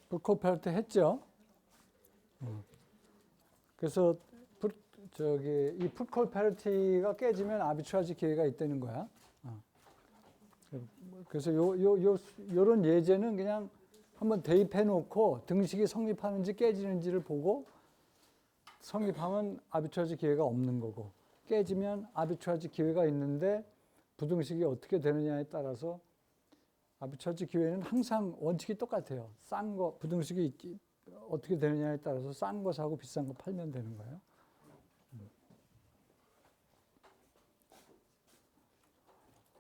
풋콜 페널티 했죠. 그래서 이 풋콜 페널티가 깨지면 아비트라지 기회가 있다는 거야. 그래서 요런 예제는 그냥 한번 대입해 놓고 등식이 성립하는지 깨지는지를 보고 성립하면 아비트라지 기회가 없는 거고 깨지면 아비트라지 기회가 있는데 부등식이 어떻게 되느냐에 따라서 아비트라지 기회는 항상 원칙이 똑같아요. 싼 거, 부등식이 어떻게 되느냐에 따라서 싼 거 사고 비싼 거 팔면 되는 거예요.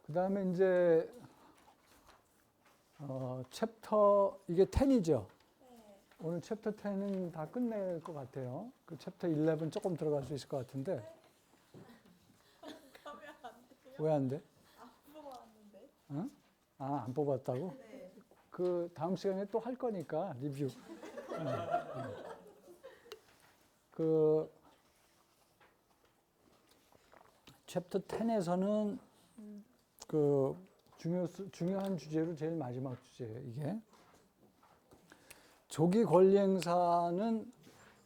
그 다음에 이제 챕터 이게 10이죠. 네. 오늘 챕터 10은 다 끝낼 것 같아요. 그 챕터 11 조금 들어갈 수 있을 것 같은데. 가면 안 돼요? 왜 안 돼? 안 뽑아왔는데. 응? 아, 안 뽑았다고? 네. 그 다음 시간에 또 할 거니까 리뷰. 그 챕터 10에서는 그 중요한 주제로 제일 마지막 주제예요, 이게. 조기 권리 행사는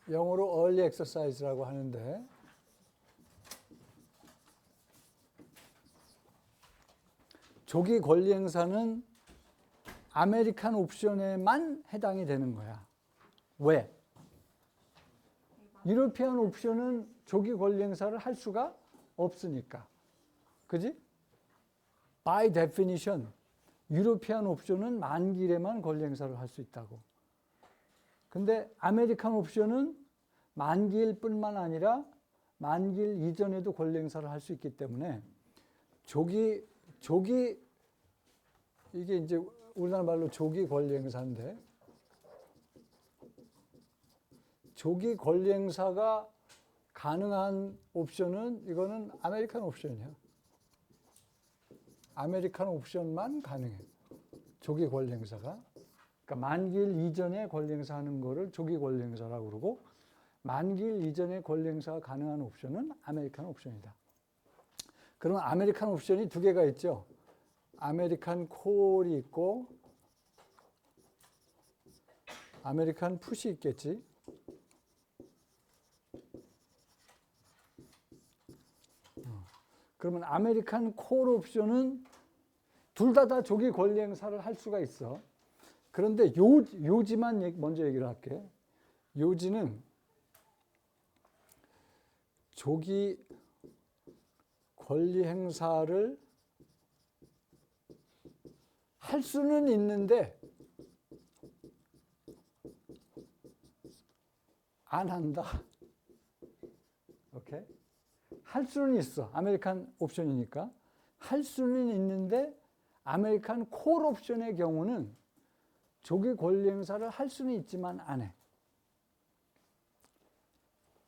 영어로 early exercise라고 하는데 조기 권리 행사는 아메리칸 옵션에만 해당이 되는 거야. 왜? 유로피안 옵션은 조기 권리 행사를 할 수가 없으니까. 그지? By definition, 유로피안 옵션은 만기일에만 권리 행사를 할 수 있다고. 근데 아메리칸 옵션은 만기일 뿐만 아니라 만기일 이전에도 권리 행사를 할 수 있기 때문에 조기 이게 이제 우리나라 말로 조기 권리 행사인데 조기 권리 행사가 가능한 옵션은 이거는 아메리칸 옵션이야. 아메리칸 옵션만 가능해. 조기 권리 행사가. 그러니까 만기일 이전에 권리 행사하는 거를 조기 권리 행사라고 그러고 만기일 이전에 권리 행사가 가능한 옵션은 아메리칸 옵션이다. 그러면 아메리칸 옵션이 두 개가 있죠. 아메리칸 콜이 있고 아메리칸 풋이 있겠지. 그러면 아메리칸 콜 옵션은 둘 다 조기 권리 행사를 할 수가 있어. 그런데 요지만 먼저 얘기를 할게. 요지는 조기 권리 행사를 할 수는 있는데 안 한다. 오케이? 할 수는 있어. 아메리칸 옵션이니까. 할 수는 있는데 아메리칸 콜 옵션의 경우는 조기 권리 행사를 할 수는 있지만 안 해.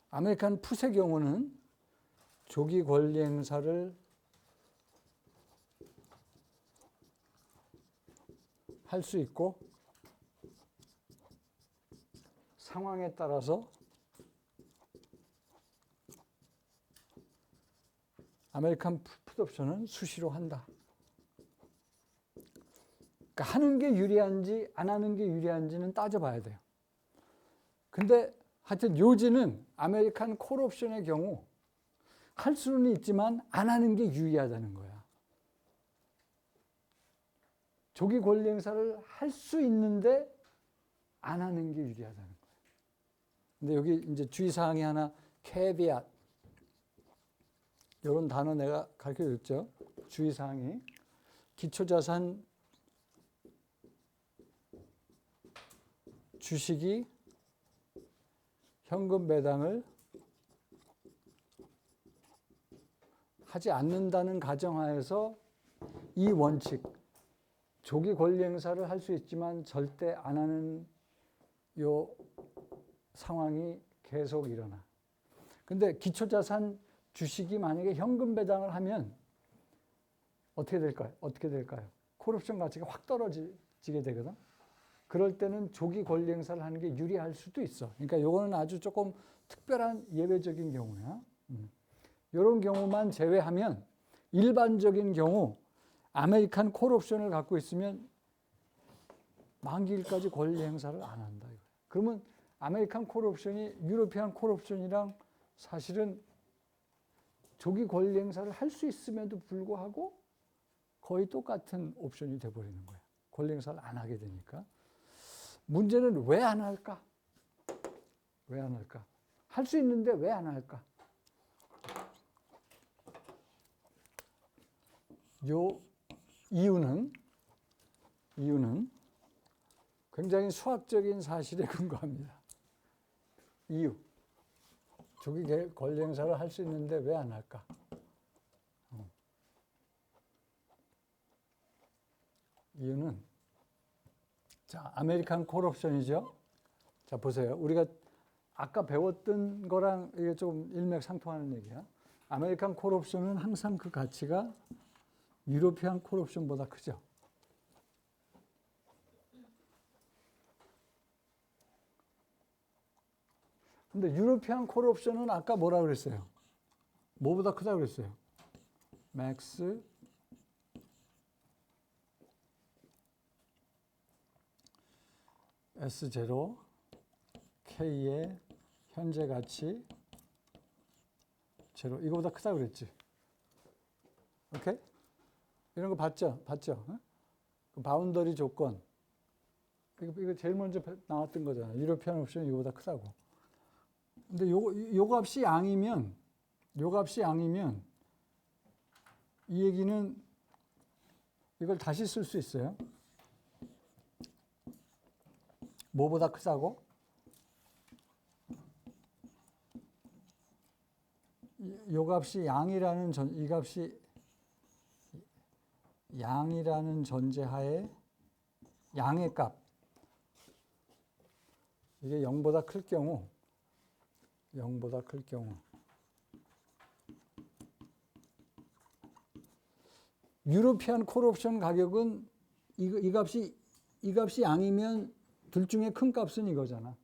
아메리칸 풋의 경우는 조기 권리 행사를 할 수 있고 상황에 따라서 아메리칸 풋 옵션은 수시로 한다. 그러니까 하는 게 유리한지 안 하는 게 유리한지는 따져봐야 돼요. 근데 하여튼 요지는 아메리칸 콜 옵션의 경우 할 수는 있지만 안 하는 게 유리하다는 거야. 조기 권리 행사를 할 수 있는데 안 하는 게 유리하다는 거야. 근데 여기 이제 주의사항이 하나, caveat. 이런 단어 내가 가르쳐 줬죠. 주의사항이. 기초자산 주식이 현금 배당을 하지 않는다는 가정하에서 이 원칙, 조기 권리 행사를 할 수 있지만 절대 안 하는 요 상황이 계속 일어나. 근데 기초자산 주식이 만약에 현금 배당을 하면 어떻게 될까요? 콜옵션 가치가 확 떨어지게 되거든. 그럴 때는 조기 권리 행사를 하는 게 유리할 수도 있어. 그러니까 요거는 아주 조금 특별한 예외적인 경우야. 이런 경우만 제외하면 일반적인 경우 아메리칸 콜옵션을 갖고 있으면 만기일까지 권리 행사를 안 한다. 이거예요. 그러면 아메리칸 콜옵션이 유로피안 콜옵션이랑 사실은 조기 권리 행사를 할 수 있음에도 불구하고 거의 똑같은 옵션이 돼버리는 거예요. 권리 행사를 안 하게 되니까. 문제는 왜 안 할까? 왜 안 할까? 할 수 있는데 왜 안 할까? 요 이유는 굉장히 수학적인 사실에 근거합니다. 이유. 조기 권리 행사를 할 수 있는데 왜 안 할까? 이유는 자, 아메리칸 콜옵션이죠. 자, 보세요. 우리가 아까 배웠던 거랑 이게 좀 일맥상통하는 얘기야. 아메리칸 콜옵션은 항상 그 가치가 유로피안 콜옵션보다 크죠. 근데 유로피안 콜옵션은 아까 뭐라 그랬어요? 뭐보다 크다고 그랬어요? 맥스 S0 K의 현재 가치 제로 이거보다 크다고 그랬지. 오케이? 이런 거 봤죠? 어? 그 바운더리 조건. 이거 제일 먼저 나왔던 거잖아. 유로피안 옵션이 이거보다 크다고. 근데 요 값이 양이면 이 얘기는 이걸 다시 쓸 수 있어요. 뭐보다 크다고? 이 값이 양이라는 이 값이 양이라는 전제하에 양의 값 이게 0보다 클 경우 유로피안 콜옵션 가격은 이 값이 양이면 둘 중에 큰 값은 이거잖아.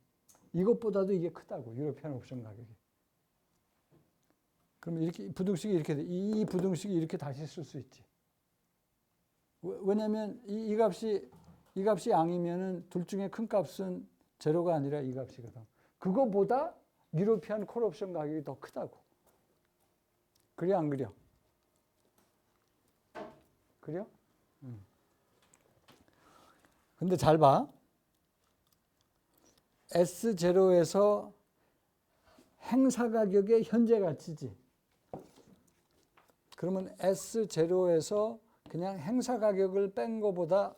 이것보다도 이게 크다고 유로피안 옵션 가격이. 그럼 이렇게 부등식이 이렇게 돼. 이 부등식이 이렇게 다시 쓸 수 있지. 왜냐하면 이 값이 양이면은 둘 중에 큰 값은 제로가 아니라 이 값이거든. 그거보다 유로피안 콜옵션 가격이 더 크다고. 그래 안 그려? 그려? 근데 잘 봐. S0에서 행사 가격의 현재 가치지. 그러면 S0에서 그냥 행사 가격을 뺀 거보다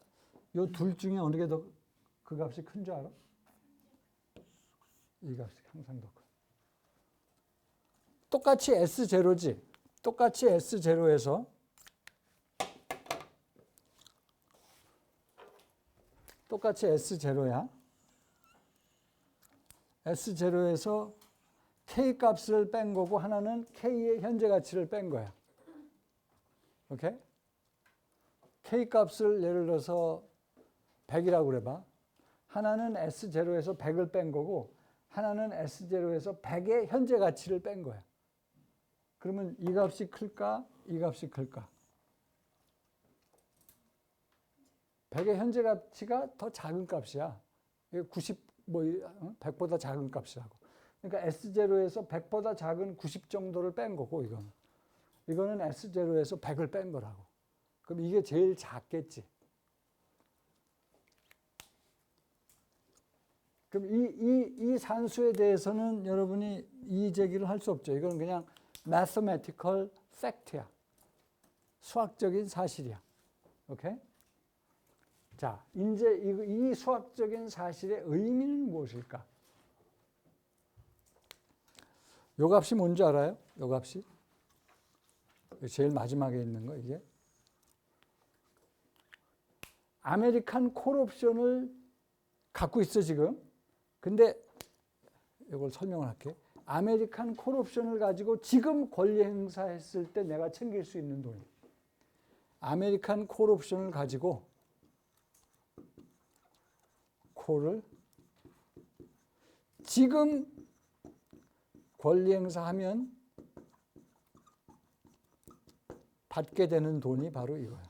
요 둘 중에 어느 게 더 그 값이 큰 줄 알아? 이 값이 항상 더 커. 똑같이 S0지. 똑같이 S0에서 똑같이 S0야. S0에서 K 값을 뺀 거고 하나는 K의 현재 가치를 뺀 거야. 오케이? K 값을 예를 들어서 100이라고 그래봐. 하나는 S0에서 100을 뺀 거고 하나는 S0에서 100의 현재 가치를 뺀 거야. 그러면 이 값이 클까? 이 값이 클까? 100의 현재 가치가 더 작은 값이야. 100보다 작은 값이라고. 그러니까 S0에서 100보다 작은 90 정도를 뺀 거고 이거는 S0에서 100을 뺀 거라고. 그럼 이게 제일 작겠지. 그럼 이 산수에 대해서는 여러분이 이의 제기를 할 수 없죠. 이건 그냥 mathematical fact야. 수학적인 사실이야. 오케이? 자, 이제 이 수학적인 사실의 의미는 무엇일까? 요 값이 뭔지 알아요? 요 값이? 제일 마지막에 있는 거 이게. 아메리칸 콜옵션을 갖고 있어 지금. 근데 이걸 설명을 할게. 아메리칸 콜옵션을 가지고 지금 권리 행사했을 때 내가 챙길 수 있는 돈이. 아메리칸 콜옵션을 가지고 콜을 지금 권리 행사하면 받게 되는 돈이 바로 이거야.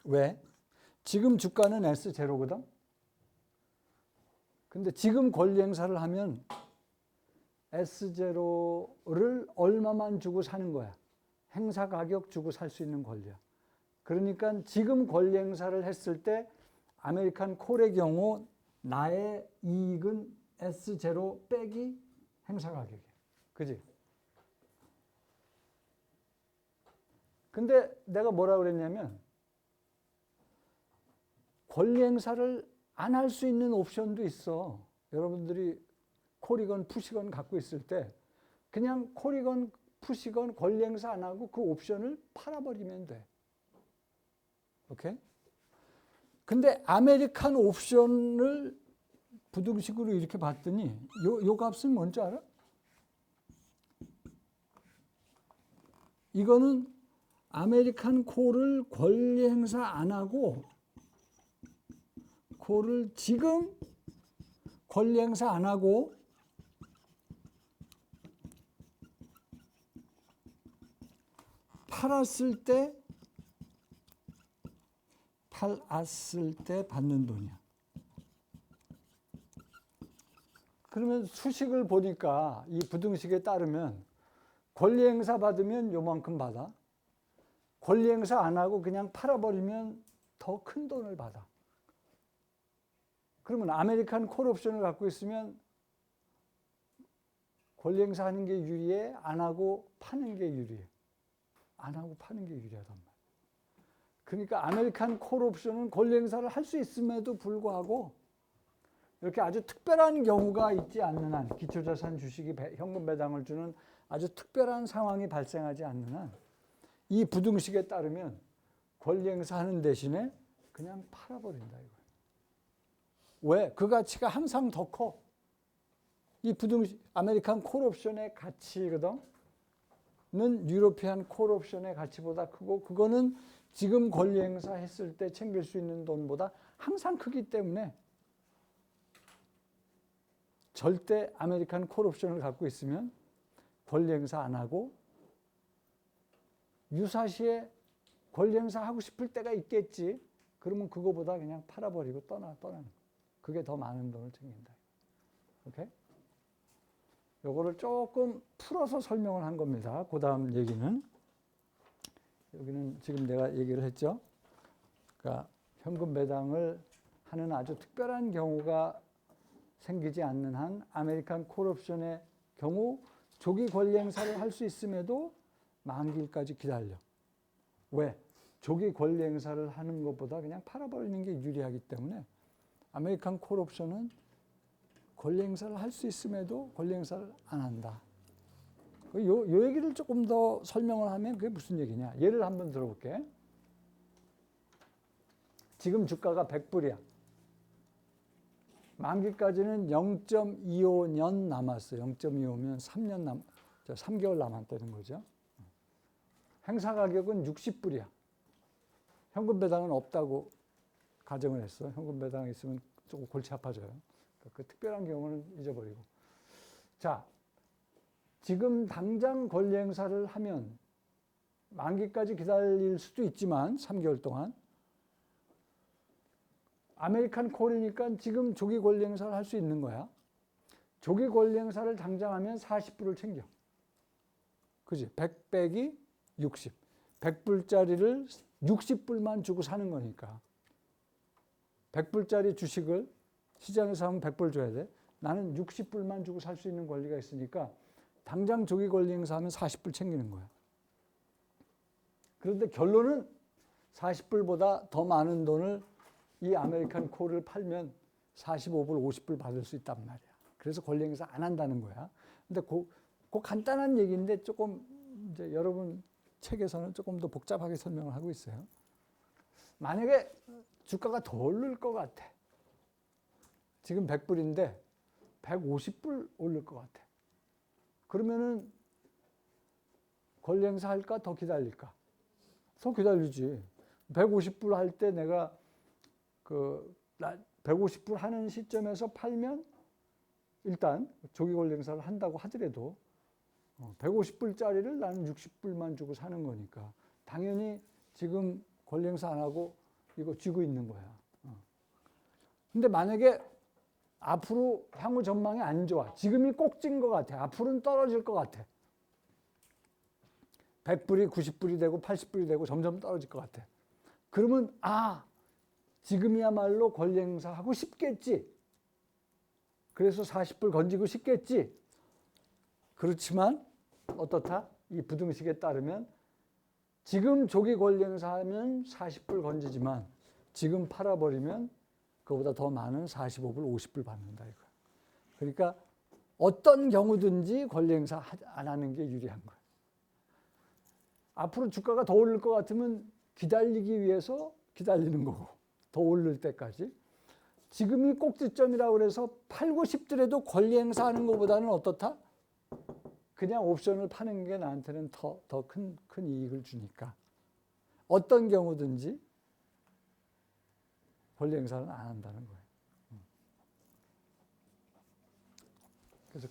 왜? 지금 주가는 S0거든. 근데 지금 권리 행사를 하면 S0를 얼마만 주고 사는 거야. 행사 가격 주고 살 수 있는 권리야. 그러니까 지금 권리 행사를 했을 때 아메리칸 콜의 경우 나의 이익은 S0 빼기 행사 가격이야. 그지? 근데 내가 뭐라 그랬냐면 권리 행사를 안 할 수 있는 옵션도 있어. 여러분들이 콜이건 푸시건 갖고 있을 때 그냥 콜이건 푸시건 권리 행사 안 하고 그 옵션을 팔아버리면 돼. 오케이? 근데 아메리칸 옵션을 부등식으로 이렇게 봤더니 요 값은 뭔지 알아? 이거는 아메리칸 콜을 권리 행사 안 하고 콜을 지금 권리 행사 안 하고 팔았을 때 받는 돈이야. 그러면 수식을 보니까 이 부등식에 따르면 권리 행사 받으면 요만큼 받아. 권리 행사 안 하고 그냥 팔아버리면 더 큰 돈을 받아. 그러면 아메리칸 콜 옵션을 갖고 있으면 권리 행사하는 게 유리해? 안 하고 파는 게 유리해? 안 하고 파는 게 유리하단 말이야. 그러니까 아메리칸 콜 옵션은 권리 행사를 할 수 있음에도 불구하고 이렇게 아주 특별한 경우가 있지 않는 한, 기초자산 주식이 현금 배당을 주는 아주 특별한 상황이 발생하지 않는 한, 이 부등식에 따르면 권리 행사하는 대신에 그냥 팔아버린다 이거예요. 왜? 그 가치가 항상 더 커. 이 부등식, 아메리칸 콜 옵션의 가치거든. 는 유로피안 콜 옵션의 가치보다 크고, 그거는 지금 권리 행사했을 때 챙길 수 있는 돈보다 항상 크기 때문에 절대 아메리칸 콜 옵션을 갖고 있으면 권리 행사 안 하고 유사시에 권리 행사하고 싶을 때가 있겠지. 그러면 그거보다 그냥 팔아버리고 떠나는 거. 그게 더 많은 돈을 챙긴다. 오케이? 요거를 조금 풀어서 설명을 한 겁니다. 그 다음 얘기는 여기는 지금 내가 얘기를 했죠. 그러니까 현금 배당을 하는 아주 특별한 경우가 생기지 않는 한 아메리칸 콜옵션의 경우 조기 권리 행사를 할 수 있음에도 만기일까지 기다려. 왜? 조기 권리 행사를 하는 것보다 그냥 팔아버리는 게 유리하기 때문에 아메리칸 콜옵션은 권리 행사를 할 수 있음에도 권리 행사를 안 한다. 요 얘기를 조금 더 설명을 하면 그게 무슨 얘기냐. 예를 한번 들어볼게. 지금 주가가 100불이야. 만기까지는 0.25년 남았어요. 0.25면 3개월 남았다는 거죠. 행사 가격은 60불이야. 현금 배당은 없다고 가정을 했어. 현금 배당이 있으면 조금 골치 아파져요. 그 특별한 경우는 잊어버리고. 자, 지금 당장 권리 행사를 하면 만기까지 기다릴 수도 있지만 3개월 동안 아메리칸 콜이니까 지금 조기 권리 행사를 할 수 있는 거야. 조기 권리 행사를 당장 하면 40불을 챙겨. 그지? 100 빼기 60. 100불짜리를 60불만 주고 사는 거니까. 100불짜리 주식을 시장에서 하면 100불 줘야 돼. 나는 60불만 주고 살 수 있는 권리가 있으니까 당장 조기 권리 행사하면 40불 챙기는 거야. 그런데 결론은 40불보다 더 많은 돈을 이 아메리칸 콜을 팔면 45불, 50불 받을 수 있단 말이야. 그래서 권리 행사 안 한다는 거야. 근데 그 간단한 얘기인데 조금 이제 여러분 책에서는 조금 더 복잡하게 설명을 하고 있어요. 만약에 주가가 더 오를 것 같아. 지금 100불인데 150불 오를 것 같아. 그러면은 권리 행사 할까? 더 기다릴까? 더 기다리지. 150불 할 때 내가 150불 하는 시점에서 팔면 일단 조기 권리 행사를 한다고 하더라도 150불짜리를 나는 60불만 주고 사는 거니까 당연히 지금 권리 행사 안 하고 이거 쥐고 있는 거야. 근데 만약에 앞으로 향후 전망이 안 좋아. 지금이 꼭진 것 같아. 앞으로는 떨어질 것 같아. 100불이 90불이 되고 80불이 되고 점점 떨어질 것 같아. 그러면 지금이야말로 권리 행사하고 싶겠지. 그래서 40불 건지고 싶겠지. 그렇지만 어떻다? 이 부등식에 따르면 지금 조기 권리 행사하면 40불 건지지만 지금 팔아버리면 그보다 더 많은 45불, 50불 받는다 이거야. 그러니까 어떤 경우든지 권리 행사 안 하는 게 유리한 거야. 앞으로 주가가 더 오를 것 같으면 기다리기 위해서 기다리는 거고 더 오를 때까지. 지금이 꼭지점이라고 그래서 팔고 싶더라도 권리 행사하는 것보다는 어떻다? 그냥 옵션을 파는 게 나한테는 더 큰 이익을 주니까 어떤 경우든지 권리 행사는 안 한다는 거예요. 그래서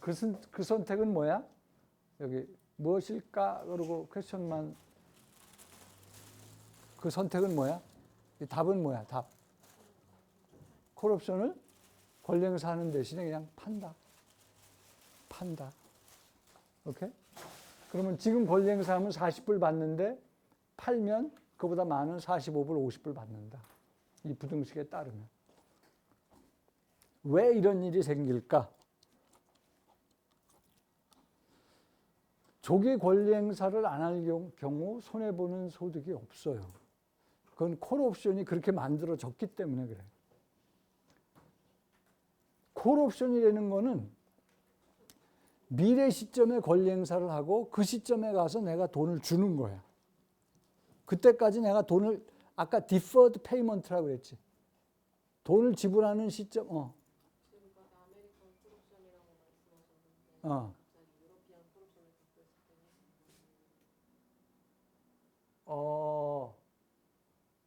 그 선택은 뭐야? 여기 무엇일까? 그러고 퀘스천만 그 선택은 뭐야? 이 답은 뭐야? 답. 콜옵션을 권리 행사하는 대신에 그냥 판다. 오케이? 그러면 지금 권리 행사하면 40불 받는데 팔면 그보다 많은 45불, 50불 받는다. 이 부등식에 따르면. 왜 이런 일이 생길까? 조기 권리 행사를 안 할 경우 손해보는 소득이 없어요. 그건 콜옵션이 그렇게 만들어졌기 때문에 그래요. 콜옵션이라는 거는 미래 시점에 권리 행사를 하고 그 시점에 가서 내가 돈을 주는 거야. 그때까지 내가 돈을 아까 deferred payment라고 그랬지. 돈을 지불하는 시점. 지금 아메리칸 콜옵션이라고 말씀하셨는데 갑자기 유로피안 콜옵션을 듣고 있을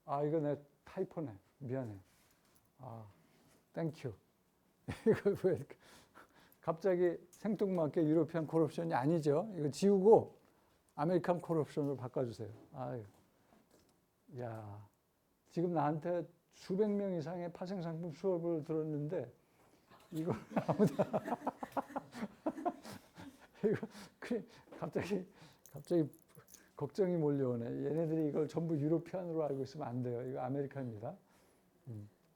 때는 이거 내 타이포네. 미안해. 땡큐. 이거 왜 이렇게 갑자기 생뚱맞게 유로피안 콜옵션이 아니죠. 이거 지우고 아메리칸 콜옵션으로 바꿔주세요. 야, 지금 나한테 수백 명 이상의 파생상품 수업을 들었는데 이걸 아무도 이거 갑자기 걱정이 몰려오네. 얘네들이 이걸 전부 유로피안으로 알고 있으면 안 돼요. 이거 아메리칸입니다.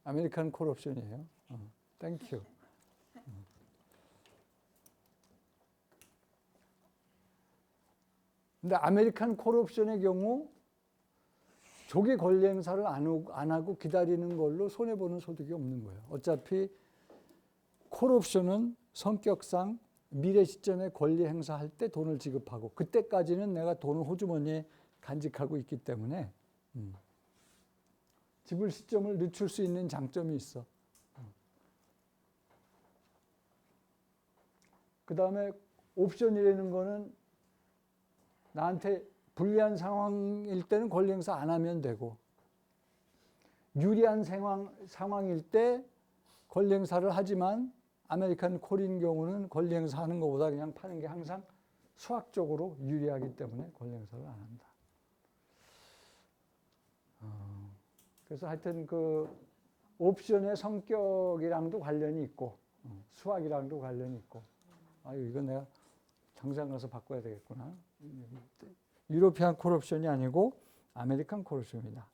아메리칸 콜옵션이에요. 땡큐. 근데 아메리칸 콜옵션의 경우 조기 권리 행사를 안 하고 기다리는 걸로 손해보는 소득이 없는 거예요. 어차피 콜옵션은 성격상 미래 시점에 권리 행사할 때 돈을 지급하고 그때까지는 내가 돈을 호주머니에 간직하고 있기 때문에 지불 시점을 늦출 수 있는 장점이 있어. 그 다음에 옵션이라는 거는 나한테 불리한 상황일 때는 권리 행사 안 하면 되고 유리한 상황일 때 권리 행사를 하지만 아메리칸 콜인 경우는 권리 행사하는 것보다 그냥 파는 게 항상 수학적으로 유리하기 때문에 권리 행사를 안 한다. 그래서 하여튼 그 옵션의 성격이랑도 관련이 있고 수학이랑도 관련이 있고 이거 내가 당장 가서 바꿔야 되겠구나. 유로피안 콜옵션이 아니고 아메리칸 콜옵션입니다.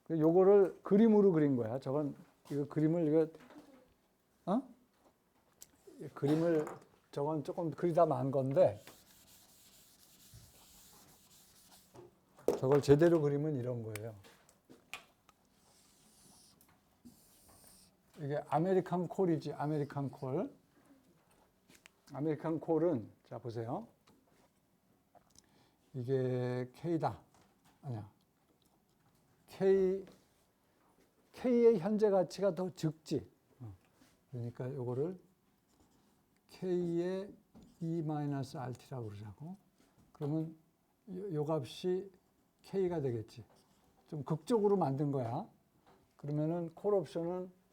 요거를 그림으로 그린 거야. 그림을 저건 조금 그리다 만 건데 저걸 제대로 그리면 이런 거예요. 이게 아메리칸 콜이지. 아메리칸 콜. 아메리칸 콜은 자 보세요. 이게 K다. 아니야. K의 현재 가치가 더 적지. 그러니까 이거를 K의 E-RT라고 그러자고. 그러면 요 값이 K가 되겠지. 좀 극적으로 만든 거야. 그러면은 콜옵션은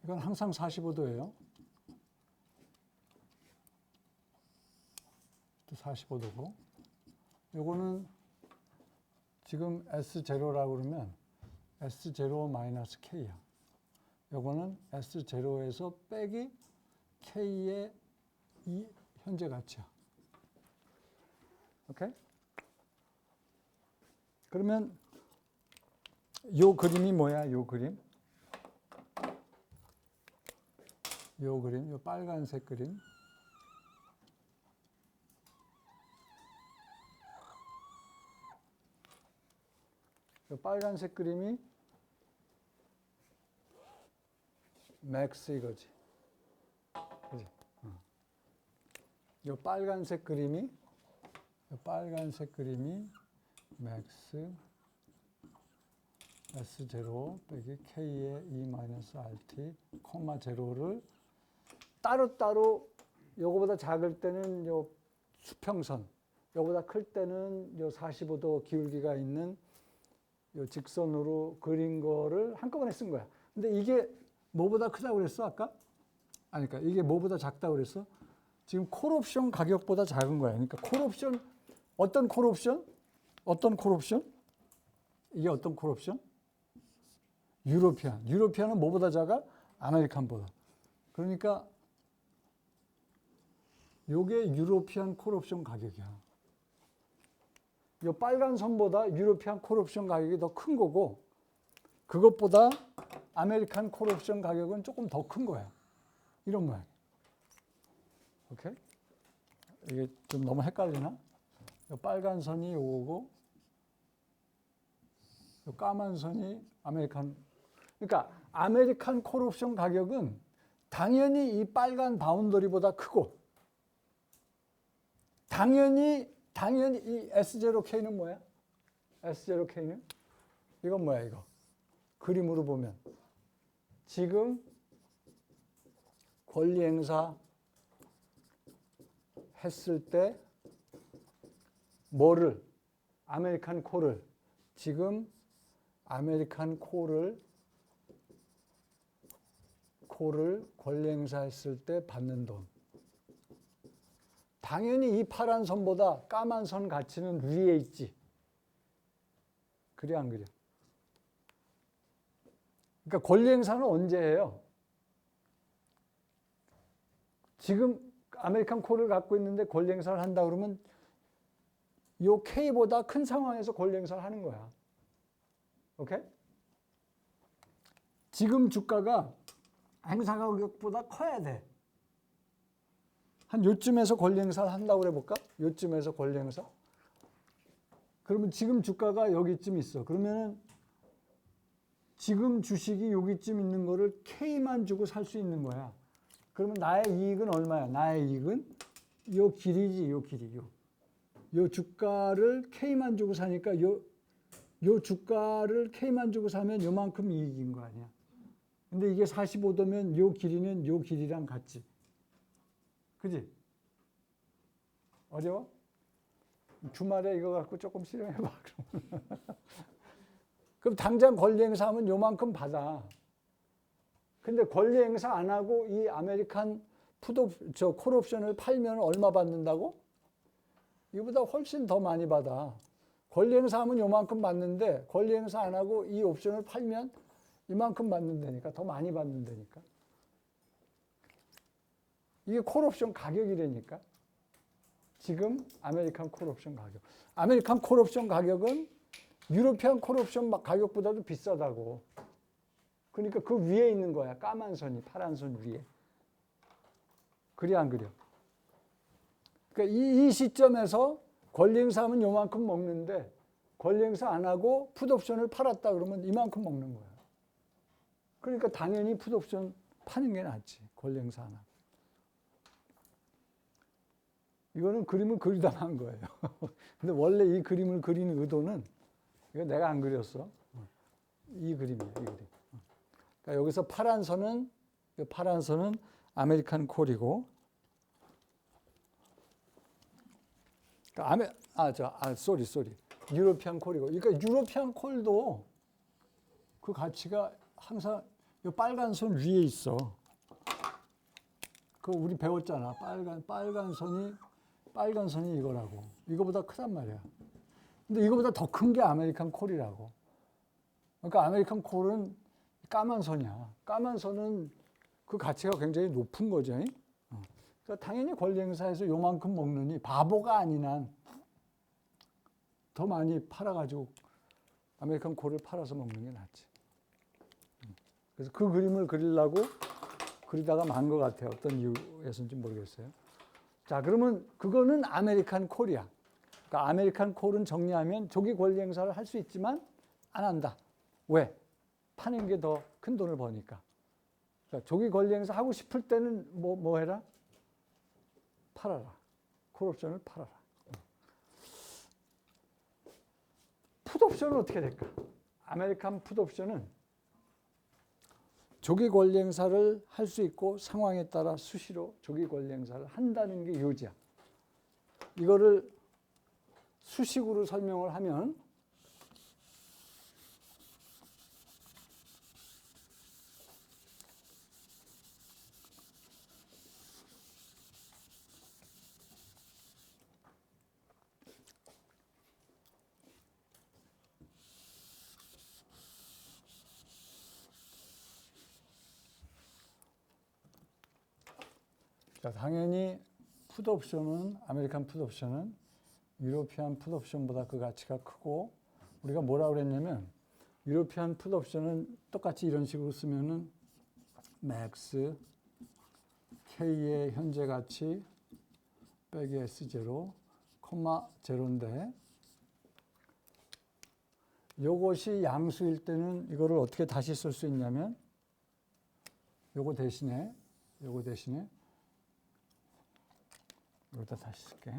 이건 항상 45도예요. 또 45도고. 요거는 지금 S0라고 그러면 S0-K야. 요거는 S0에서 빼기 K의 이 현재 가치야. 오케이? 그러면 요 그림이 뭐야? 요 그림? 요 빨간색 그림. 요 빨간색 그림이 맥스 이거지. 그지? 요 빨간색 그림이 맥스 S0 빼기 K의 E-RT, 콤마 제로를 따로따로 요거보다 작을 때는 요 수평선, 요거보다 클 때는 요 45도 기울기가 있는 요 직선으로 그린 거를 한꺼번에 쓴 거야. 근데 이게 뭐보다 크다고 그랬어, 아까? 아니, 그러니까 이게 뭐보다 작다고 그랬어? 지금 콜옵션 가격보다 작은 거야. 그러니까 콜옵션, 어떤 콜옵션? 어떤 콜옵션? 이게 어떤 콜옵션? 유로피안. 유로피안은 뭐보다 작아? 아메리칸보다. 그러니까 요게 유로피안 콜옵션 가격이야. 요 빨간 선보다 유로피안 콜옵션 가격이 더 큰 거고, 그것보다 아메리칸 콜옵션 가격은 조금 더 큰 거야. 이런 모양. 오케이? 이게 좀 너무 헷갈리나? 요 빨간 선이 요거고, 요 까만 선이 아메리칸. 그러니까 아메리칸 콜옵션 가격은 당연히 이 빨간 바운더리보다 크고, 당연히 이 S0K는 뭐야? S0K는? 이건 뭐야, 이거? 그림으로 보면. 지금 권리 행사 했을 때 뭐를? 아메리칸 콜을. 지금 아메리칸 콜을 권리 행사했을 때 받는 돈. 당연히 이 파란 선보다 까만 선 가치는 위에 있지. 그래 안 그래? 그러니까 권리 행사는 언제 해요? 지금 아메리칸 콜을 갖고 있는데 권리 행사를 한다 그러면 요 K보다 큰 상황에서 권리 행사를 하는 거야. 오케이? 지금 주가가 행사 가격보다 커야 돼. 한 요쯤에서 권리 행사를 한다고 그래 볼까? 요쯤에서 권리 행사. 그러면 지금 주가가 여기쯤 있어. 그러면은 지금 주식이 여기쯤 있는 거를 K만 주고 살 수 있는 거야. 그러면 나의 이익은 얼마야? 나의 이익은 요 길이지, 요 길이. 요 주가를 K만 주고 사니까 요 주가를 K만 주고 사면 요만큼 이익인 거 아니야. 근데 이게 45도면 요 길이는 요 길이랑 같지. 그지? 어려워? 주말에 이거 갖고 조금 실험해봐. 그럼 당장 권리 행사하면 요만큼 받아. 근데 권리 행사 안 하고 이 아메리칸 콜옵션을 팔면 얼마 받는다고? 이보다 훨씬 더 많이 받아. 권리 행사하면 요만큼 받는데 권리 행사 안 하고 이 옵션을 팔면 이만큼 받는다니까. 더 많이 받는다니까. 이게 콜옵션 가격이라니까. 지금 아메리칸 콜옵션 가격. 아메리칸 콜옵션 가격은 유로피안 콜옵션 가격보다도 비싸다고. 그러니까 그 위에 있는 거야. 까만 선이 파란 선 위에. 그래 안 그래? 그러니까 이 시점에서 권리 행사하면 요만큼 먹는데 권리 행사 안 하고 풋옵션을 팔았다 그러면 이만큼 먹는 거야. 그러니까 당연히 풋옵션 파는 게 낫지. 권리 행사 안 하고. 이거는 그림을 그리다가 한 거예요. 근데 원래 이 그림을 그리는 의도는 이거 내가 안 그렸어. 이 그림이에요. 이 그림. 그러니까 여기서 파란 선은 아메리칸 콜이고, 그러니까 유로피안 콜이고, 그러니까 유로피안 콜도 그 가치가 항상 이 빨간 선 위에 있어. 그 우리 배웠잖아. 빨간 선이 이거라고. 이거보다 크단 말이야. 근데 이거보다 더 큰 게 아메리칸 콜이라고. 그러니까 아메리칸 콜은 까만 선이야. 까만 선은 그 가치가 굉장히 높은 거죠. 그러니까 당연히 권리행사에서 요만큼 먹느니 바보가 아닌 한 더 많이 팔아가지고 아메리칸 콜을 팔아서 먹는 게 낫지. 그래서 그 그림을 그리려고 그리다가 만 것 같아요. 어떤 이유에서인지 모르겠어요. 자, 그러면 그거는 아메리칸 콜이야. 그러니까 아메리칸 콜은 정리하면 조기 권리 행사를 할 수 있지만 안 한다. 왜? 파는 게 더 큰 돈을 버니까. 그러니까 조기 권리 행사 하고 싶을 때는 뭐 해라? 팔아라. 콜옵션을 팔아라. 풋옵션은 어떻게 될까? 아메리칸 풋옵션은 조기 권리 행사를 할 수 있고 상황에 따라 수시로 조기 권리 행사를 한다는 게 요지야. 이거를 수식으로 설명을 하면 자, 당연히 풋옵션은 아메리칸 풋옵션은 유로피안 풋옵션보다 그 가치가 크고 우리가 뭐라고 그랬냐면 유로피안 풋옵션은 똑같이 이런 식으로 쓰면은 맥스 K의 현재 가치 빼기 S0 콤마 제로인데 요것이 양수일 때는 이거를 어떻게 다시 쓸 수 있냐면 요거 대신에 여기다 다시 쓸게.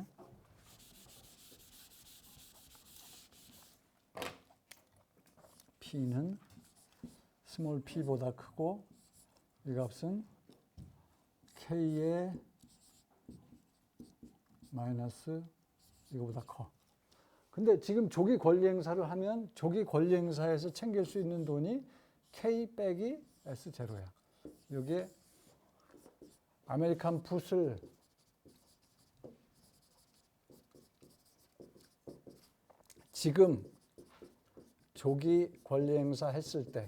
P는 스몰 p보다 크고 이 값은 K의 마이너스 이거보다 커. 근데 지금 조기 권리 행사를 하면 조기 권리 행사에서 챙길 수 있는 돈이 K 빼기 S0야. 여기에 아메리칸 풋을 지금 조기 권리 행사 했을 때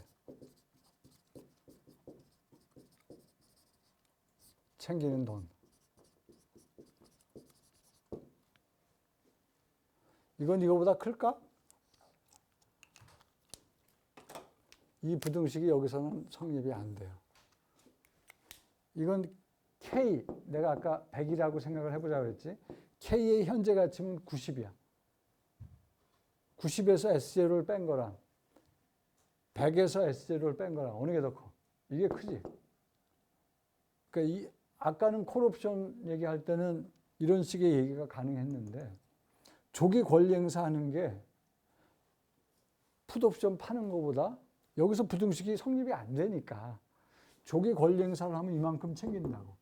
챙기는 돈. 이건 이거보다 클까? 이 부등식이 여기서는 성립이 안 돼요. 이건 K, 내가 아까 100이라고 생각을 해보자고 했지. K의 현재 가치는 90이야. 90에서 S0를 뺀 거랑 100에서 S0를 뺀 거랑 어느 게 더 커? 이게 크지. 그러니까 아까는 콜옵션 얘기할 때는 이런 식의 얘기가 가능했는데 조기 권리 행사하는 게 풋옵션 파는 것보다 여기서 부등식이 성립이 안 되니까 조기 권리 행사를 하면 이만큼 챙긴다고.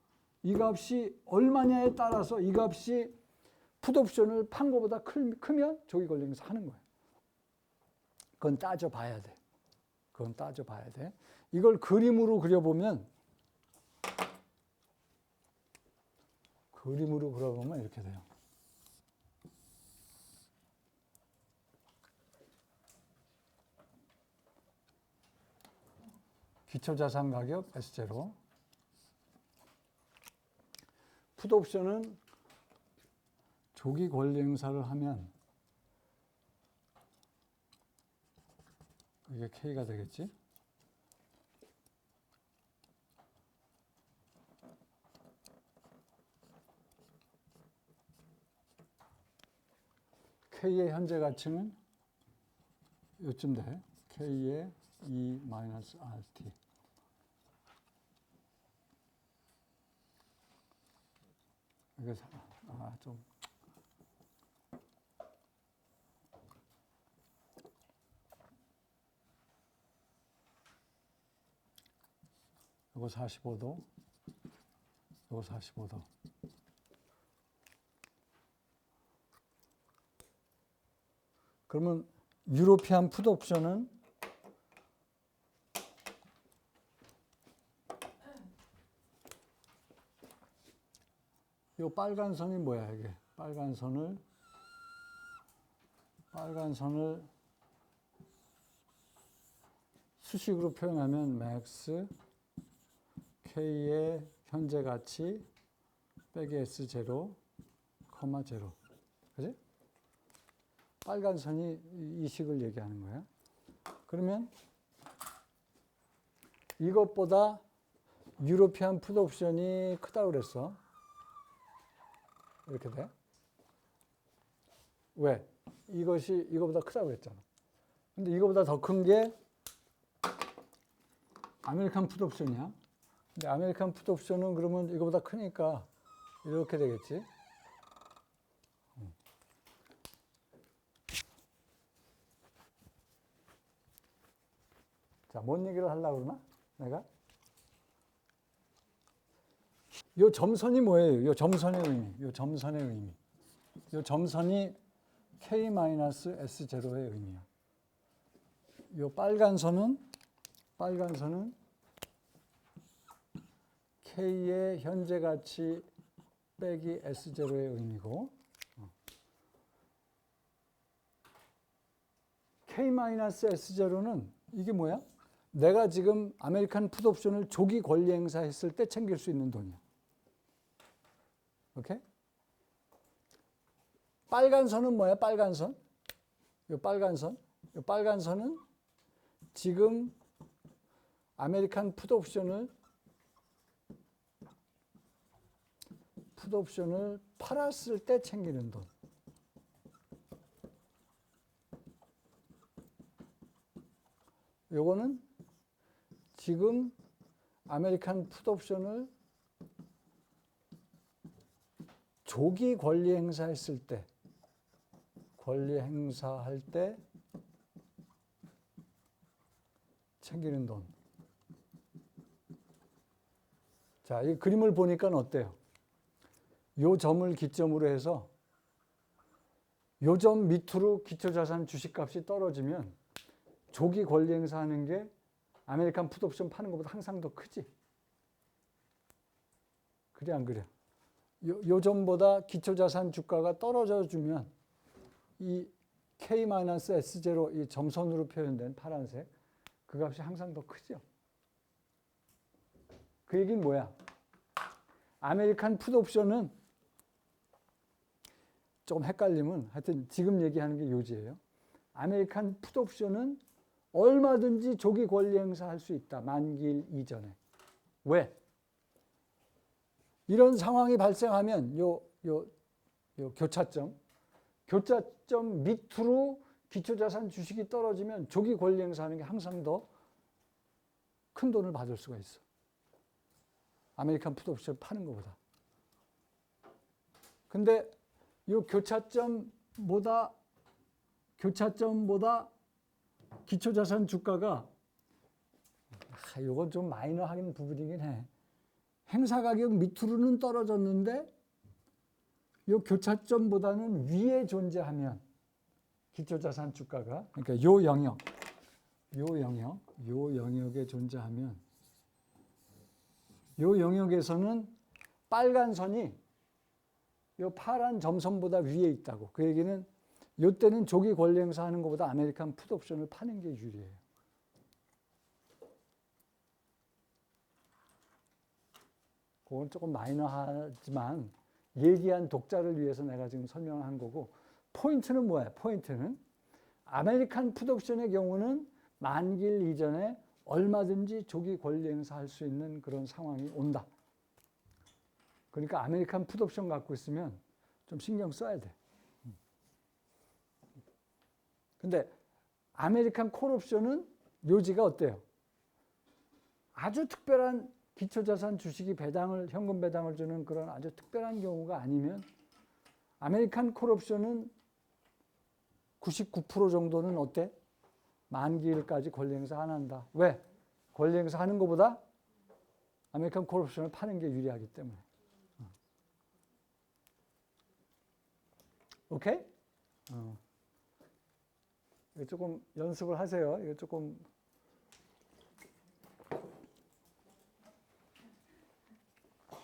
이 값이 얼마냐에 따라서 이 값이 풋옵션을 판 것보다 크면 조기 권리 행사 하는 거예요. 그건 따져봐야 돼. 그건 따져봐야 돼. 이걸 그림으로 그려보면 이렇게 돼요. 기초자산 가격 S0. 풋옵션은 조기 권리 행사를 하면 이게 K가 되겠지? K의 현재 가치는 요쯤 돼. K의 E-RT. 이게 좀 이거 45도, 이거 45도. 그러면 유로피안 풋옵션은 요 빨간 선이 뭐야, 이게? 빨간 선을 수식으로 표현하면 max k의 현재 가치 빼기 S0, 컴마 0. 그지? 빨간 선이 이 식을 얘기하는 거야. 그러면 이것보다 유로피안 풋옵션이 크다고 그랬어. 이렇게 돼. 왜? 이것이 이거보다 크다고 그랬잖아. 근데 이거보다 더 큰 게 아메리칸 풋옵션이야. 근데 아메리칸 풋옵션은 그러면 이거보다 크니까 이렇게 되겠지. 자, 뭔 얘기를 하려고 그러나? 내가? 요 점선이 뭐예요? 요 점선의 의미. 요 점선의 의미. 요 점선이 K-S0의 의미야. 요 빨간 선은 K의 현재 가치 빼기 S0의 의미고, K-S0는 이게 뭐야? 내가 지금 아메리칸 풋옵션을 조기 권리 행사했을 때 챙길 수 있는 돈이야. 오케이? 빨간 선은 뭐야? 빨간 선. 이 빨간 선. 이 빨간 선은 지금 아메리칸 풋옵션을 팔았을 때 챙기는 돈. 요거는 지금 아메리칸 풋옵션을 조기 권리 행사했을 때, 권리행사할 때 챙기는 돈. 자, 이 그림을 보니까 어때요? 요 점을 기점으로 해서 요 점 밑으로 기초자산 주식값이 떨어지면 조기 권리행사하는 게 아메리칸 풋옵션 파는 것보다 항상 더 크지. 그래 안 그래? 요 점보다 기초자산 주가가 떨어져 주면 이 K-S0 이 점선으로 표현된 파란색 그 값이 항상 더 크죠. 그 얘기는 뭐야? 아메리칸 풋옵션은 조금 헷갈리면 하여튼 지금 얘기하는 게 요지예요. 아메리칸 풋옵션은 얼마든지 조기 권리 행사할 수 있다. 만기일 이전에. 왜? 이런 상황이 발생하면 요 교차점 밑으로 기초자산 주식이 떨어지면 조기 권리 행사하는 게 항상 더 큰 돈을 받을 수가 있어. 아메리칸 풋옵션 파는 것보다. 근데 이 교차점보다 기초자산 주가가 이건 좀 마이너하긴 부분이긴 해. 행사 가격 밑으로는 떨어졌는데 이 교차점보다는 위에 존재하면 기초자산 주가가 그러니까 요 영역에 존재하면 요 영역에서는 빨간 선이 요 파란 점선보다 위에 있다고. 그 얘기는 요때는 조기 권리 행사하는 것보다 아메리칸 풋옵션을 파는 게 유리해요. 그건 조금 마이너하지만 예리한 독자를 위해서 내가 지금 설명한 거고, 포인트는 뭐야? 포인트는 아메리칸 풋옵션의 경우는 만기일 이전에 얼마든지 조기 권리 행사할 수 있는 그런 상황이 온다. 그러니까 아메리칸 풋옵션 갖고 있으면 좀 신경 써야 돼. 근데 아메리칸 콜옵션은 요지가 어때요? 아주 특별한 기초자산 주식이 현금 배당을 주는 그런 아주 특별한 경우가 아니면 아메리칸 콜옵션은 99% 정도는 어때? 만기일까지 권리 행사 안 한다. 왜? 권리 행사 하는 것보다 아메리칸 콜옵션을 파는 게 유리하기 때문에. 오케이? 이거 조금 연습을 하세요. 이거 조금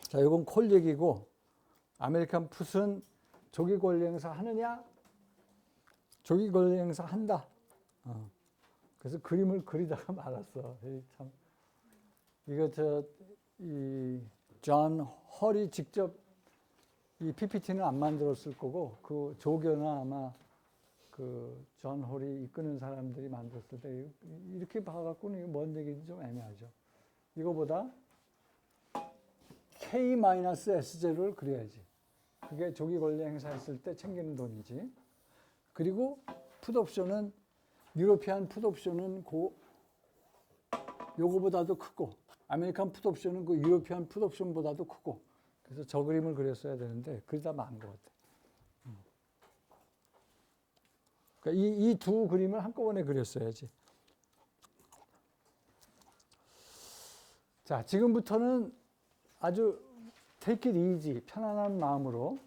자, 이건 콜 얘기고 아메리칸 풋은 조기 권리 행사 하느냐? 조기 권리 행사 한다. 그래서 그림을 그리다가 말았어. 참 이거 존 헐이 직접 이 PPT는 안 만들었을 거고 그 조교나 아마 그 존 헐이 이끄는 사람들이 만들었을 때 이렇게 봐갖고는 이거 뭔 얘기인지 좀 애매하죠. 이거보다 K-S0를 그려야지. 그게 조기 권리 행사했을 때 챙기는 돈이지. 그리고 풋옵션은 유로피안 풋옵션은 요거보다도 크고 아메리칸 풋옵션은 그 유로피안 풋옵션보다도 크고 그래서 저 그림을 그렸어야 되는데 그러다 만 것 같아. 그러니까 이 두 그림을 한꺼번에 그렸어야지. 자, 지금부터는 아주 take it easy, 편안한 마음으로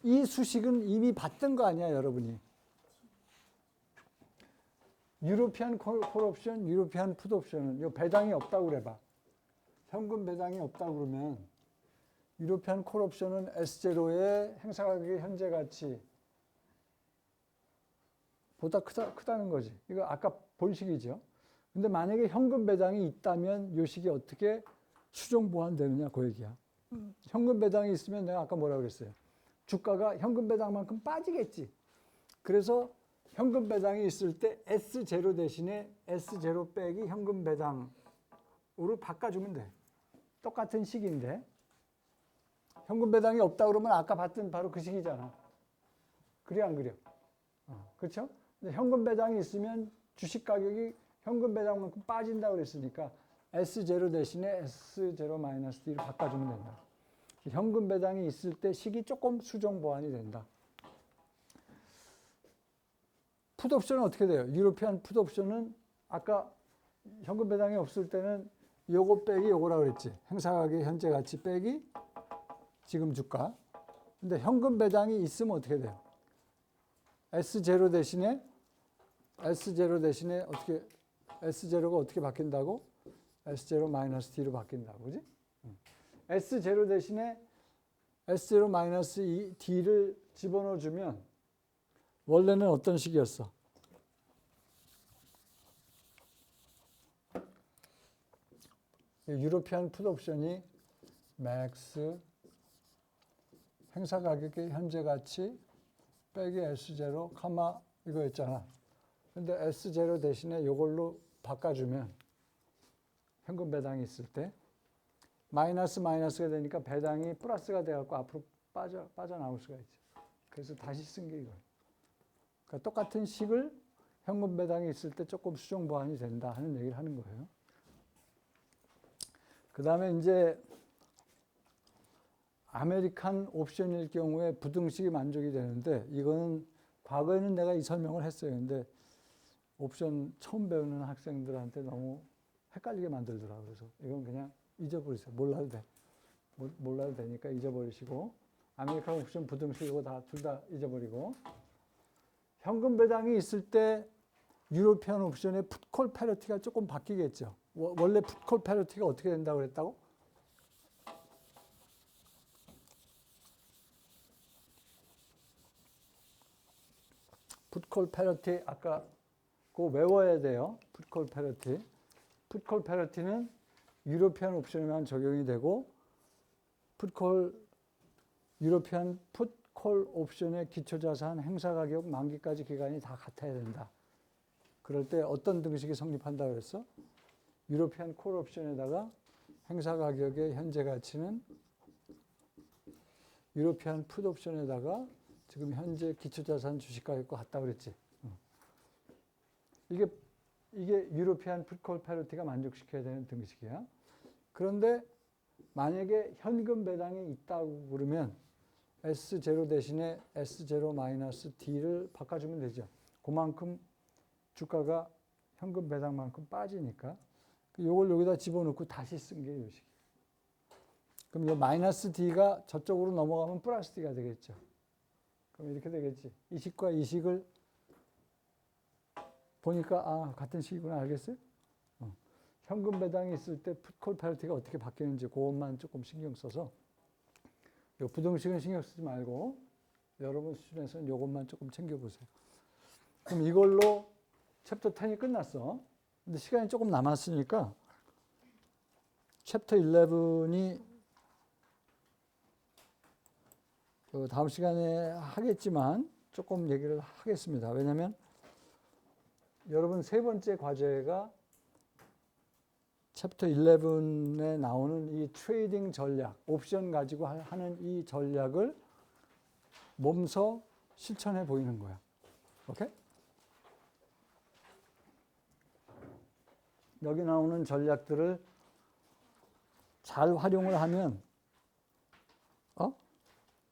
이 수식은 이미 봤던 거 아니야, 여러분이. 유로피안 콜옵션, 유로피안 풋옵션은 요 배당이 없다고 그래봐. 현금 배당이 없다고 그러면 유로피안 콜옵션은 S0의 행사가격의 현재 가치 보다 크다는 거지. 이거 아까 본 식이죠. 근데 만약에 현금 배당이 있다면 요 식이 어떻게 수정 보완되느냐 그 얘기야. 현금 배당이 있으면 내가 아까 뭐라고 그랬어요. 주가가 현금 배당만큼 빠지겠지. 그래서 현금 배당이 있을 때 S0 대신에 S0 빼기 현금 배당으로 바꿔주면 돼. 똑같은 식인데 현금 배당이 없다 그러면 아까 봤던 바로 그 식이잖아. 그래 안 그래? 그렇죠? 근데 현금 배당이 있으면 주식 가격이 현금 배당만큼 빠진다고 그랬으니까 S0 대신에 S0-D로 바꿔주면 된다. 현금 배당이 있을 때 식이 조금 수정 보완이 된다. 풋옵션은 어떻게 돼요? 유로피안 풋옵션은 아까 현금 배당이 없을 때는 요거 빼기 요거라고 그랬지. 행사가격 현재 가치 빼기 지금 주가. 근데 현금 배당이 있으면 어떻게 돼요? S0 대신에 어떻게 S0가 어떻게 바뀐다고? S0-D로 바뀐다고, 그지? S0 대신에 S0-D를 집어넣어 주면 원래는 어떤 식이었어? 유로피안 풋옵션이 맥스 행사 가격의 현재 가치 빼기 S0, 이거였잖아. 근데 S0 대신에 이걸로 바꿔주면 현금 배당이 있을 때 마이너스가 되니까 배당이 플러스가 돼갖고 앞으로 빠져나올 수가 있죠. 그래서 다시 쓴 게 이거예요. 그러니까 똑같은 식을 현금 배당이 있을 때 조금 수정 보완이 된다 하는 얘기를 하는 거예요. 그 다음에 이제 아메리칸 옵션일 경우에 부등식이 만족이 되는데 이거는 과거에는 내가 이 설명을 했어요. 근데 옵션 처음 배우는 학생들한테 너무 헷갈리게 만들더라고요. 그래서 이건 그냥 잊어버리세요. 몰라도 돼. 몰라도 되니까 잊어버리시고 아메리칸 옵션 부등식이고 둘 다 잊어버리고 현금 배당이 있을 때 유로피안 옵션의 풋콜 패러티가 조금 바뀌겠죠. 원래 풋콜 패러티가 어떻게 된다고 그랬다고? 풋콜 패러티 아까 그거 외워야 돼요. 풋콜 패러티. 풋콜 패러티는 유로피안 옵션에만 적용이 되고 유로피안 풋콜 옵션의 기초자산 행사가격 만기까지 기간이 다 같아야 된다. 그럴 때 어떤 등식이 성립한다고 그랬어? 유로피안 콜 옵션에다가 행사가격의 현재 가치는 유로피안 풋 옵션에다가 지금 현재 기초자산 주식가격과 같다고 그랬지. 이게 유로피안 풋콜 패러티가 만족시켜야 되는 등식이야. 그런데 만약에 현금 배당이 있다고 그러면 S0 대신에 S0-D를 바꿔주면 되죠. 그만큼 주가가 현금 배당만큼 빠지니까 이걸 여기다 집어넣고 다시 쓴 게 이 식. 그럼 이 마이너스 D가 저쪽으로 넘어가면 플러스 D가 되겠죠. 그럼 이렇게 되겠지. 이 식과 이 식을 보니까 같은 식이구나 알겠어요? 현금 배당이 있을 때 풋콜 페널티가 어떻게 바뀌는지 그것만 조금 신경 써서 요 부등식은 신경 쓰지 말고 여러분 수준에서는 이것만 조금 챙겨보세요. 그럼 이걸로 챕터 10이 끝났어. 근데 시간이 조금 남았으니까 챕터 11이 다음 시간에 하겠지만 조금 얘기를 하겠습니다. 왜냐하면 여러분 세 번째 과제가 챕터 11에 나오는 이 트레이딩 전략, 옵션 가지고 하는 이 전략을 몸소 실천해 보이는 거야. 오케이? 여기 나오는 전략들을 잘 활용을 하면,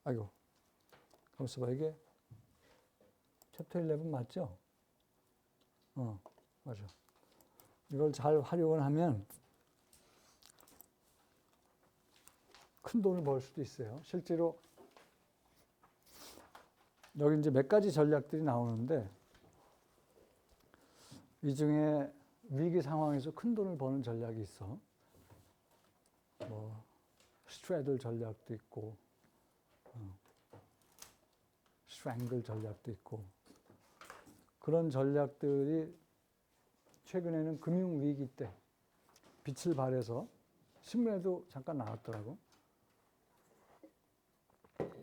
아이고, 가만있어 봐. 이게 챕터 11 맞죠? 맞아. 이걸 잘 활용을 하면 큰 돈을 벌 수도 있어요. 실제로 여기 이제 몇 가지 전략들이 나오는데 이 중에 위기 상황에서 큰 돈을 버는 전략이 있어. 뭐 스트래들 전략도 있고, 스트랭글 전략도 있고 그런 전략들이 최근에는 금융위기 때 빛을 발해서 신문에도 잠깐 나왔더라고.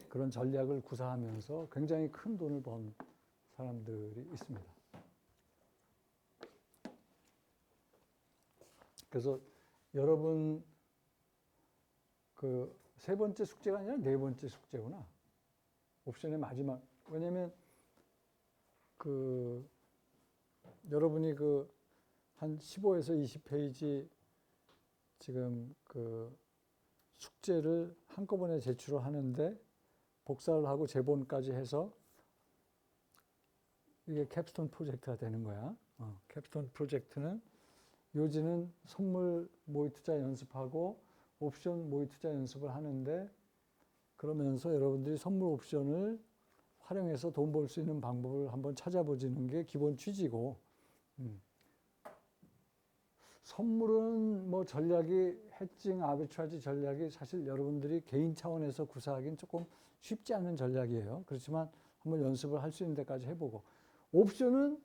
그런 전략을 구사하면서 굉장히 큰 돈을 번 사람들이 있습니다. 그래서 여러분 그 세 번째 숙제가 아니라 네 번째 숙제구나. 옵션의 마지막. 왜냐면 그 여러분이 그 한 15에서 20페이지 지금 그 숙제를 한꺼번에 제출을 하는데 복사를 하고 제본까지 해서 이게 캡스톤 프로젝트가 되는 거야. 캡스톤 프로젝트는 요지는 선물 모의 투자 연습하고 옵션 모의 투자 연습을 하는데 그러면서 여러분들이 선물 옵션을 활용해서 돈 벌 수 있는 방법을 한번 찾아보시는 게 기본 취지고, 선물은 뭐 전략이 해칭 아비트라지 전략이 사실 여러분들이 개인 차원에서 구사하기는 조금 쉽지 않은 전략이에요. 그렇지만 한번 연습을 할 수 있는 데까지 해보고, 옵션은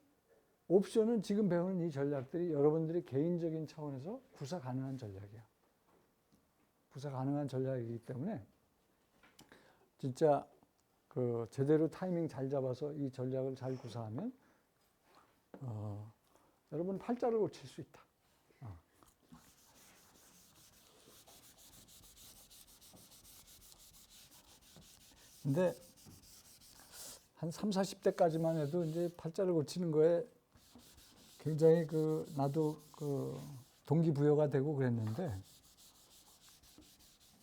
지금 배우는 이 전략들이 여러분들이 개인적인 차원에서 구사 가능한 전략이야. 구사 가능한 전략이기 때문에 진짜 그 제대로 타이밍 잘 잡아서 이 전략을 잘 구사하면 여러분 팔자를 고칠 수 있다. 근데 한 3, 40대까지만 해도 이제 팔자를 고치는 거에 굉장히 나도 동기부여가 되고 그랬는데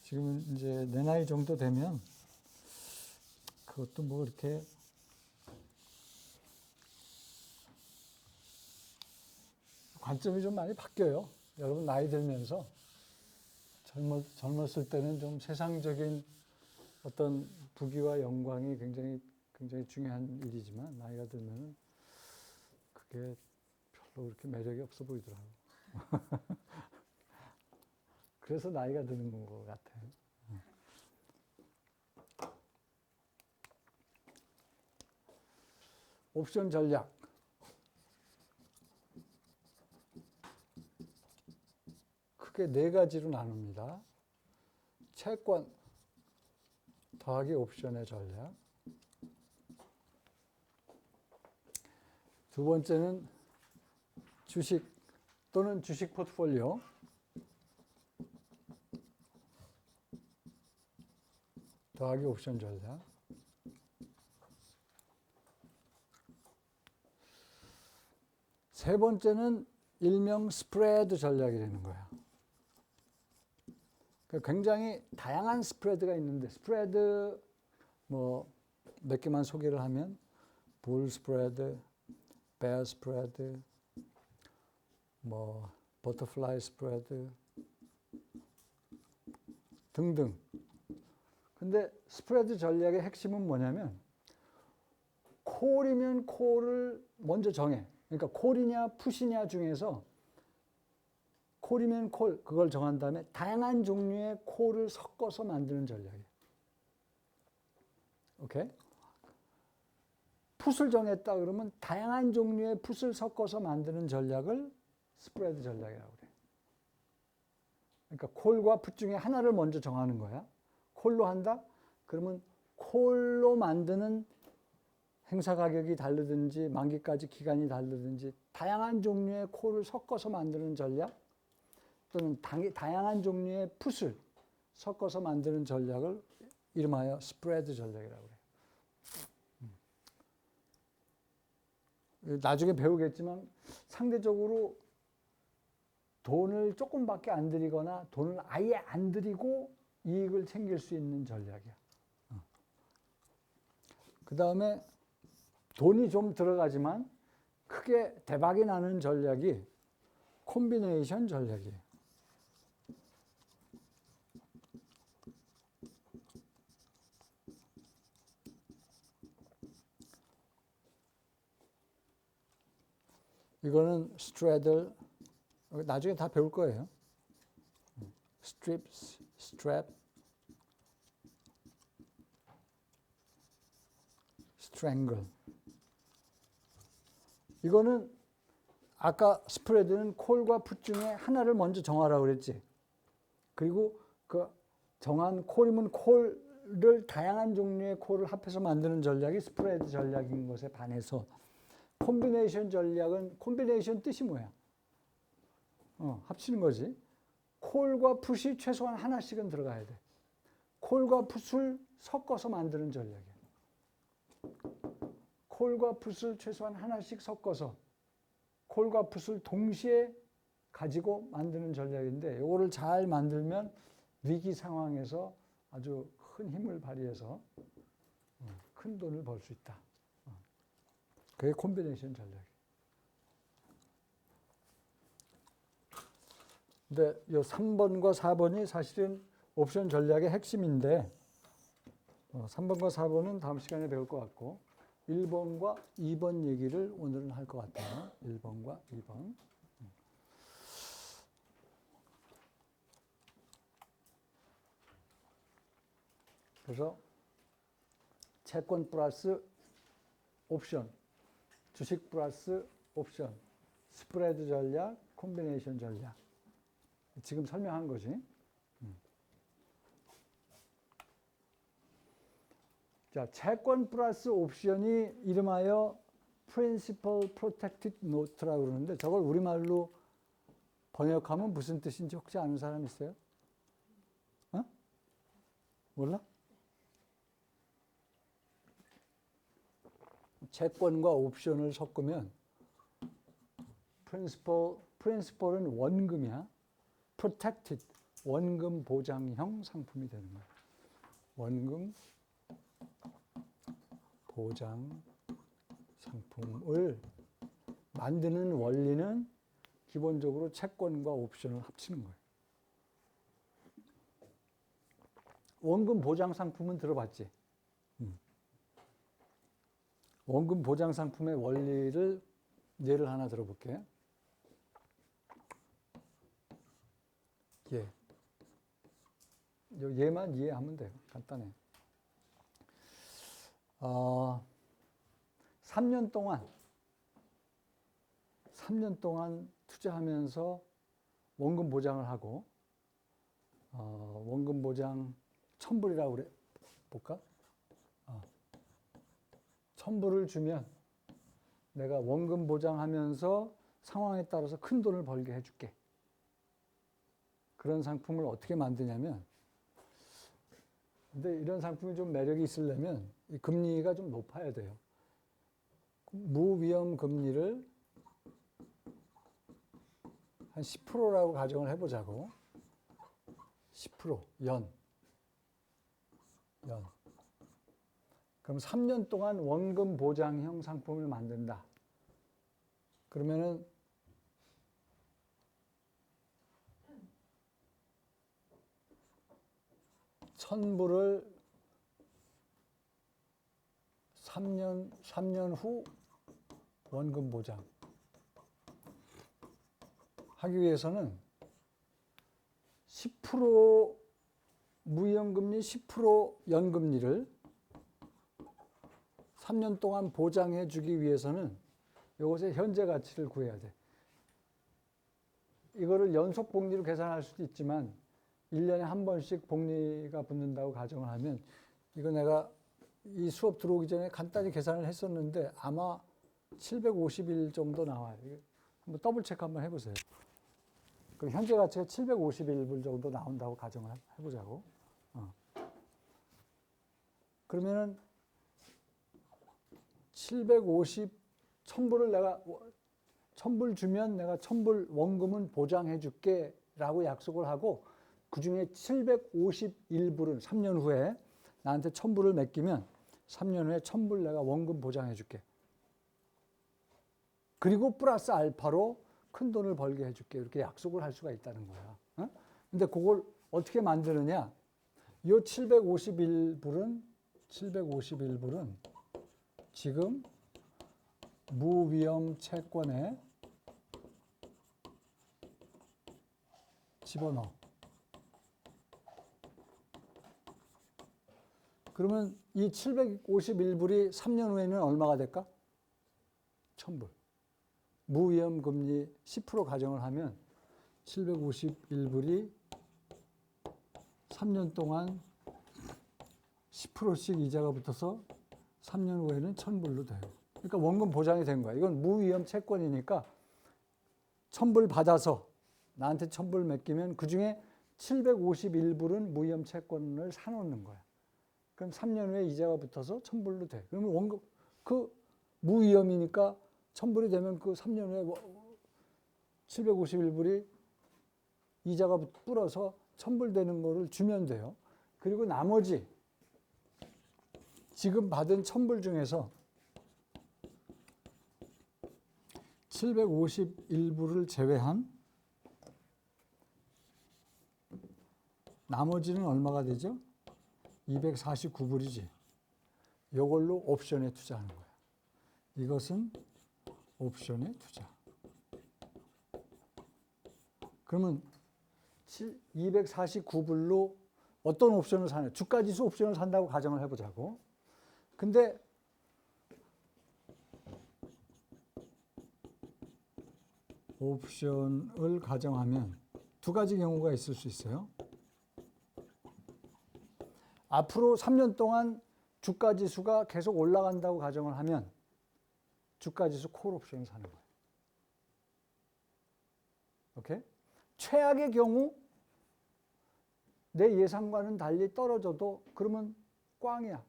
지금 이제 내 나이 정도 되면 그것도 뭐 이렇게 관점이 좀 많이 바뀌어요. 여러분 나이 들면서 젊었을 때는 좀 세상적인 어떤 부귀와 영광이 굉장히 중요한 일이지만 나이가 들면은 그게 별로 그렇게 매력이 없어 보이더라고요. 그래서 나이가 드는 것 같아요. 옵션 전략. 크게 네 가지로 나눕니다. 채권 더하기 옵션의 전략. 두 번째는 주식 또는 주식 포트폴리오. 더하기 옵션 전략. 세 번째는 일명 스프레드 전략이 되는 거야. 굉장히 다양한 스프레드가 있는데 스프레드 뭐 몇 개만 소개를 하면 불 스프레드, 베어 스프레드, 뭐 버터플라이 스프레드 등등. 근데 스프레드 전략의 핵심은 뭐냐면 콜이면 콜을 먼저 정해. 그러니까 콜이냐 풋이냐 중에서 콜이면 콜, 그걸 정한 다음에 다양한 종류의 콜을 섞어서 만드는 전략이에요. 오케이? 풋을 정했다 그러면 다양한 종류의 풋을 섞어서 만드는 전략을 스프레드 전략이라고 그래요. 그러니까 콜과 풋 중에 하나를 먼저 정하는 거야. 콜로 한다? 그러면 콜로 만드는 행사 가격이 다르든지 만기까지 기간이 다르든지 다양한 종류의 콜을 섞어서 만드는 전략 또는 다양한 종류의 풋을 섞어서 만드는 전략을 이름하여 스프레드 전략이라고 그래요. 나중에 배우겠지만 상대적으로 돈을 조금밖에 안 들이거나 돈을 아예 안 들이고 이익을 챙길 수 있는 전략이야. 그 다음에 돈이 좀 들어가지만 크게 대박이 나는 전략이 콤비네이션 전략이에요. 이거는 스트래들, 나중에 다 배울 거예요. 스트립, 스트랩, 스트랭글. 이거는 아까 스프레드는 콜과 풋 중에 하나를 먼저 정하라고 그랬지. 그리고 그 정한 콜이면 콜을 다양한 종류의 콜을 합해서 만드는 전략이 스프레드 전략인 것에 반해서 콤비네이션 전략은 콤비네이션 뜻이 뭐야? 합치는 거지. 콜과 풋이 최소한 하나씩은 들어가야 돼. 콜과 풋을 섞어서 만드는 전략이야. 콜과 풋을 최소한 하나씩 섞어서 콜과 풋을 동시에 가지고 만드는 전략인데 이거를 잘 만들면 위기 상황에서 아주 큰 힘을 발휘해서 큰 돈을 벌 수 있다. 그게 콤비네이션 전략이에요. 근데 이 3번과 4번이 사실은 옵션 전략의 핵심인데 3번과 4번은 다음 시간에 배울 것 같고 1번과 2번 얘기를 오늘은 할 것 같아요. 1번과 2번. 그래서 채권 플러스 옵션, 주식 플러스 옵션, 스프레드 전략, 콤비네이션 전략. 지금 설명한 거지. 자, 채권 플러스 옵션이 이름하여 Principal Protected Note라고 그러는데 저걸 우리말로 번역하면 무슨 뜻인지 혹시 아는 사람 있어요? 몰라? 채권과 옵션을 섞으면 Principal은 원금이야. Protected, 원금 보장형 상품이 되는 거야. 원금 보장 상품을 만드는 원리는 기본적으로 채권과 옵션을 합치는 거예요. 원금 보장 상품은 들어봤지? 원금 보장 상품의 원리를 예를 하나 들어볼게. 얘만 이해하면 돼요. 간단해. 3년 동안 투자하면서 원금 보장을 하고 원금 보장 1000불이라고 그래 볼까? 1000불을 주면 내가 원금 보장하면서 상황에 따라서 큰 돈을 벌게 해줄게. 그런 상품을 어떻게 만드냐면, 근데 이런 상품이 좀 매력이 있으려면 이 금리가 좀 높아야 돼요. 무위험 금리를 한 10%라고 가정을 해보자고. 10% 연. 그럼 3년 동안 원금 보장형 상품을 만든다. 그러면은 1000불을 3년 후 원금 보장 하기 위해서는 10% 무이용금리 10% 연금리를 3년 동안 보장해 주기 위해서는 이것의 현재 가치를 구해야 돼. 이거를 연속 복리로 계산할 수도 있지만 1년에 한 번씩 복리가 붙는다고 가정을 하면 이거 내가 이 수업 들어오기 전에 간단히 계산을 했었는데 아마 750일 정도 나와요. 한번 더블 체크 한번 해보세요. 그럼 현재 가치가 751불 정도 나온다고 가정을 해보자고. 그러면은 1000불을 내가 1000불 주면 내가 1000불 원금은 보장해 줄게 라고 약속을 하고 그 중에 751불은 3년 후에 나한테 1000불을 맡기면 3년 후에 1000불 내가 원금 보장해 줄게. 그리고 플러스 알파로 큰 돈을 벌게 해줄게. 이렇게 약속을 할 수가 있다는 거야. 근데 그걸 어떻게 만드느냐? 이 751불은 지금 무위험 채권에 집어넣어. 그러면 이 751불이 3년 후에는 얼마가 될까? 1000불. 무위험 금리 10% 가정을 하면 751불이 3년 동안 10%씩 이자가 붙어서 3년 후에는 1000불로 돼요. 그러니까 원금 보장이 된 거야. 이건 무위험 채권이니까 1000불 받아서 나한테 1000불 맡기면 그중에 751불은 무위험 채권을 사놓는 거야. 그럼 3년 후에 이자가 붙어서 1000불로 돼. 그러면 원금 그 무위험이니까 1000불이 되면 그 3년 후에 751불이 이자가 불어서 1000불 되는 거를 주면 돼요. 그리고 나머지 지금 받은 1000불 중에서 751불을 제외한 나머지는 얼마가 되죠? 249불이지. 이걸로 옵션에 투자하는 거야. 이것은 옵션에 투자. 그러면 249불로 어떤 옵션을 사냐? 주가지수 옵션을 산다고 가정을 해보자고. 근데 옵션을 가정하면 두 가지 경우가 있을 수 있어요. 앞으로 3년 동안 주가지수가 계속 올라간다고 가정을 하면 주가지수 콜 옵션을 사는 거예요. 오케이? 최악의 경우 내 예상과는 달리 떨어져도 그러면 꽝이야.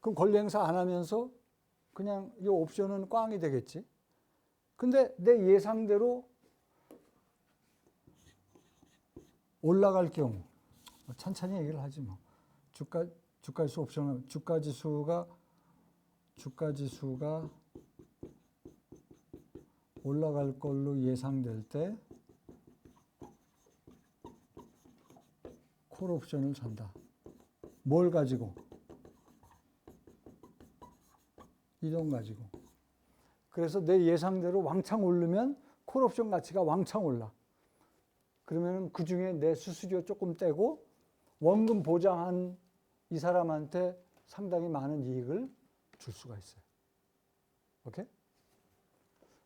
그럼 권리 행사 안 하면서 그냥 이 옵션은 꽝이 되겠지. 근데 내 예상대로 올라갈 경우 천천히 얘기를 하지 뭐. 주가지수 옵션은 주가지수가 올라갈 걸로 예상될 때 콜 옵션을 산다. 뭘 가지고? 이 돈 가지고. 그래서 내 예상대로 왕창 오르면 콜 옵션 가치가 왕창 올라. 그러면 그 중에 내 수수료 조금 떼고 원금 보장한 이 사람한테 상당히 많은 이익을 줄 수가 있어요. 오케이?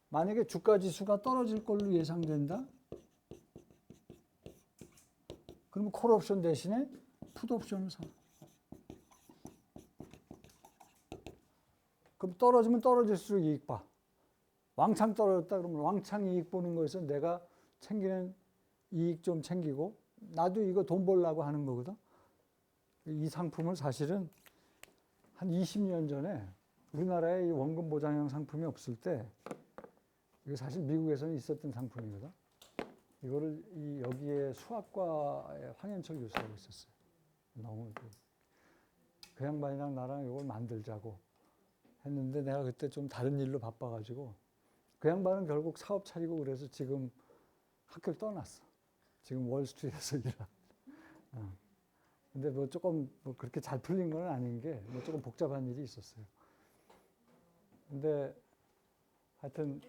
만약에 주가 지수가 떨어질 걸로 예상된다? 그러면 콜 옵션 대신에 풋 옵션을 사. 그럼 떨어지면 떨어질수록 이익 봐. 왕창 떨어졌다 그러면 왕창 이익 보는 거에서 내가 챙기는 이익 좀 챙기고 나도 이거 돈 벌려고 하는 거거든. 이 상품을 사실은 한 20년 전에 우리나라에 이 원금 보장형 상품이 없을 때 이거 사실 미국에서는 있었던 상품이거든. 이거를 여기에 수학과의 황현철 교수하고 있었어요. 너무 그 양반이랑 나랑 이걸 만들자고 했는데 내가 그때 좀 다른 일로 바빠가지고 그 양반은 결국 사업 차리고 그래서 지금 학교를 떠났어. 지금 월스트리트에서 일하고. 근데 뭐 조금 뭐 그렇게 잘 풀린 건 아닌 게 뭐 조금 복잡한 일이 있었어요. 근데 하여튼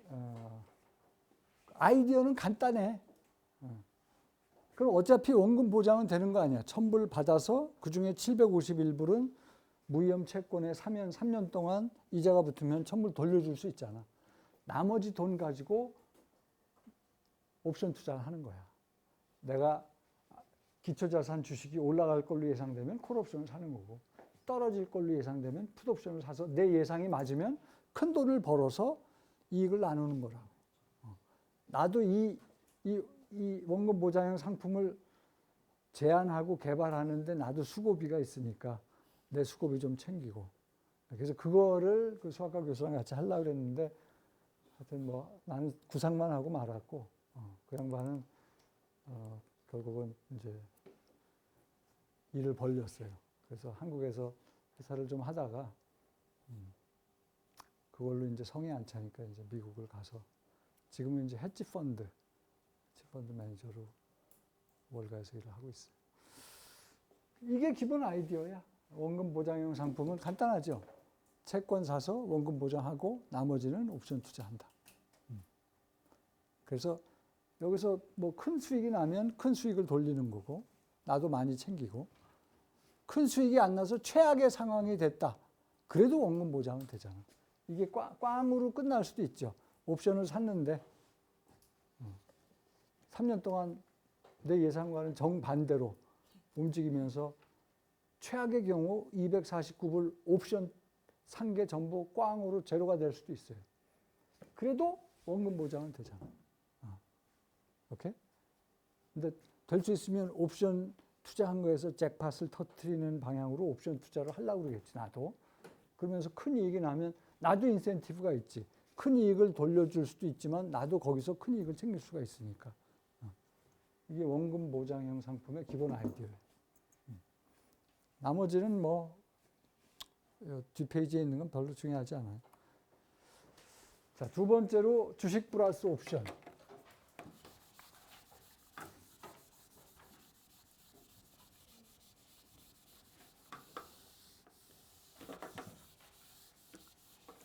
아이디어는 간단해. 그럼 어차피 원금 보장은 되는 거 아니야. 1,000불 받아서 그중에 751불은 무위험 채권에 사면 3년 동안 이자가 붙으면 1,000불 돌려줄 수 있잖아. 나머지 돈 가지고 옵션 투자를 하는 거야. 내가 기초자산 주식이 올라갈 걸로 예상되면 콜옵션을 사는 거고, 떨어질 걸로 예상되면 풋옵션을 사서 내 예상이 맞으면 큰 돈을 벌어서 이익을 나누는 거라고. 나도 이 원금 보장형 상품을 제안하고 개발하는데 나도 수고비가 있으니까 내 수고비 좀 챙기고. 그래서 그거를 그 수학과 교수랑 같이 하려고 그랬는데 하여튼 뭐 나는 구상만 하고 말았고, 그 양반은 결국은 이제 일을 벌렸어요. 그래서 한국에서 회사를 좀 하다가 그걸로 이제 성에 안 차니까 이제 미국을 가서 지금은 이제 헤지 펀드 매니저로 월가에서 일을 하고 있어요. 이게 기본 아이디어야. 원금 보장형 상품은 간단하죠. 채권 사서 원금 보장하고 나머지는 옵션 투자한다. 그래서 여기서 뭐 큰 수익이 나면 큰 수익을 돌리는 거고, 나도 많이 챙기고, 큰 수익이 안 나서 최악의 상황이 됐다. 그래도 원금 보장은 되잖아. 이게 꽝으로 끝날 수도 있죠. 옵션을 샀는데 3년 동안 내 예상과는 정반대로 움직이면서 최악의 경우 249불 옵션 산 게 전부 꽝으로 제로가 될 수도 있어요. 그래도 원금 보장은 되잖아. 오케이? 근데 될 수 있으면 옵션 투자한 거에서 잭팟을 터트리는 방향으로 옵션 투자를 하려고 그러겠지, 나도. 그러면서 큰 이익이 나면 나도 인센티브가 있지. 큰 이익을 돌려줄 수도 있지만 나도 거기서 큰 이익을 챙길 수가 있으니까. 이게 원금 보장형 상품의 기본 아이디어예요. 나머지는 뭐 뒷페이지에 있는 건 별로 중요하지 않아요. 자, 두 번째로 주식 플러스 옵션.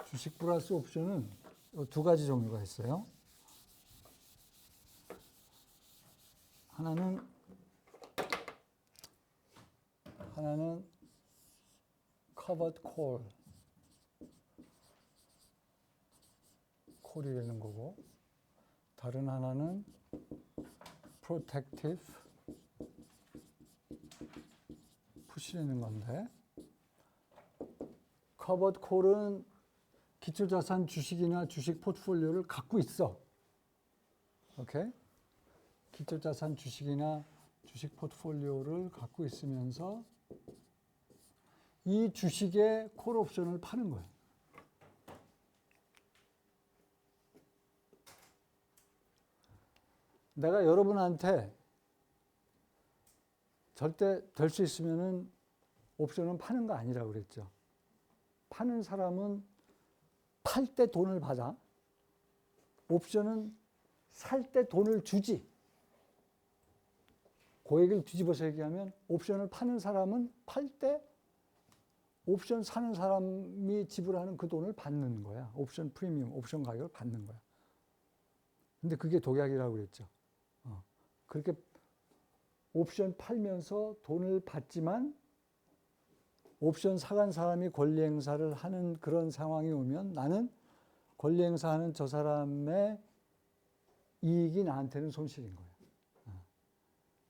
주식 플러스 옵션은 두 가지 종류가 있어요. 하나는 covered call, 콜이라는 거고, 다른 하나는 protective 푸시라는 건데, covered call은 기초자산 주식이나 주식 포트폴리오를 갖고 있어. 오케이? 기초자산 주식이나 주식 포트폴리오를 갖고 있으면서 이 주식의 콜 옵션을 파는 거예요. 내가 여러분한테 절대 될 수 있으면은 옵션은 파는 거 아니라고 그랬죠. 파는 사람은 팔 때 돈을 받아. 옵션은 살 때 돈을 주지. 그 얘기를 뒤집어서 얘기하면 옵션을 파는 사람은 팔 때 옵션 사는 사람이 지불하는 그 돈을 받는 거야. 옵션 프리미엄, 옵션 가격을 받는 거야. 근데 그게 독약이라고 그랬죠. 그렇게 옵션 팔면서 돈을 받지만 옵션 사간 사람이 권리 행사를 하는 그런 상황이 오면 나는 권리 행사하는 저 사람의 이익이 나한테는 손실인 거예요.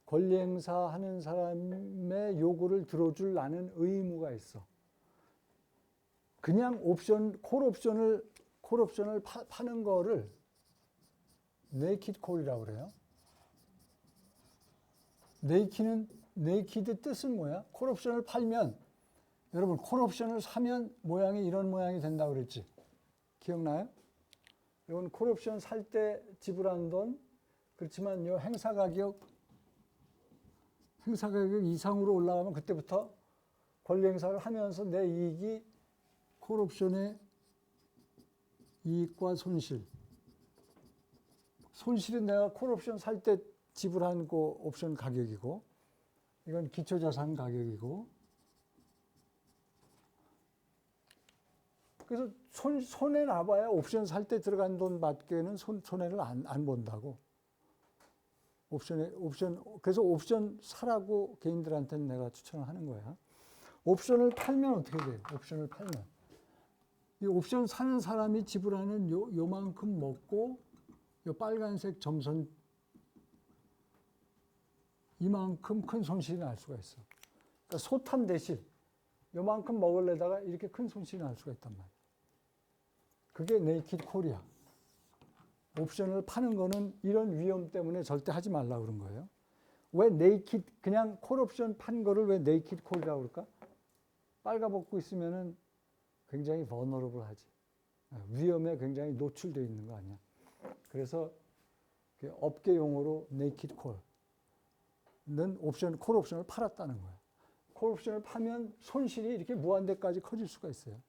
권리 행사하는 사람의 요구를 들어줄 나는 의무가 있어. 그냥 콜 옵션을 파는 거를 네이키드 콜이라고 그래요. 네이키드 뜻은 뭐야? 콜 옵션을 팔면, 여러분 콜 옵션을 사면 모양이 이런 모양이 된다고 그랬지. 기억나요? 이건 콜 옵션 살 때 지불한 돈, 그렇지만 이 행사 가격 이상으로 올라가면 그때부터 권리 행사를 하면서 내 이익이 콜 옵션의 이익과 손실은 내가 콜 옵션 살 때 지불한 그 옵션 가격이고, 이건 기초자산 가격이고, 그래서 손해 나봐야 옵션 살 때 들어간 돈 밖에는 손해를 안 본다고. 그래서 옵션 사라고 개인들한테는 내가 추천을 하는 거야. 옵션을 팔면 어떻게 돼요? 옵션을 팔면. 이 옵션 사는 사람이 지불하는 요만큼 먹고, 요 빨간색 점선, 이만큼 큰 손실이 날 수가 있어. 그러니까 소탐 대신 요만큼 먹으려다가 이렇게 큰 손실이 날 수가 있단 말이야. 그게 네이키드 콜이야. 옵션을 파는 거는 이런 위험 때문에 절대 하지 말라 그런 거예요. 왜 그냥 콜 옵션 판 거를 왜 네이키드 콜이라고 그럴까? 빨가벗고 있으면은 굉장히 버너러블하지. 위험에 굉장히 노출되어 있는 거 아니야. 그래서 업계 용어로 네이키드 콜은 콜 옵션을 팔았다는 거야. 콜 옵션을 파면 손실이 이렇게 무한대까지 커질 수가 있어요.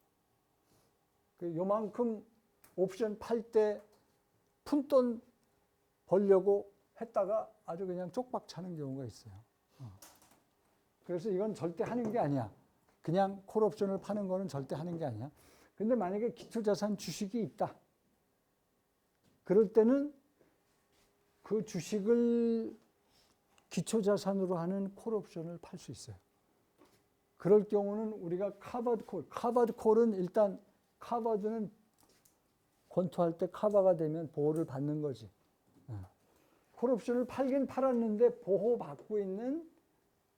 요만큼 옵션 팔 때 푼돈 벌려고 했다가 아주 그냥 쪽박 차는 경우가 있어요. 그래서 이건 절대 하는 게 아니야. 그냥 콜 옵션을 파는 거는 절대 하는 게 아니야. 근데 만약에 기초자산 주식이 있다. 그럴 때는 그 주식을 기초자산으로 하는 콜 옵션을 팔 수 있어요. 그럴 경우는 우리가 카버드 콜은 일단 카버드는 권투할 때 카바가 되면 보호를 받는 거지. 콜 옵션을 팔긴 팔았는데 보호받고 있는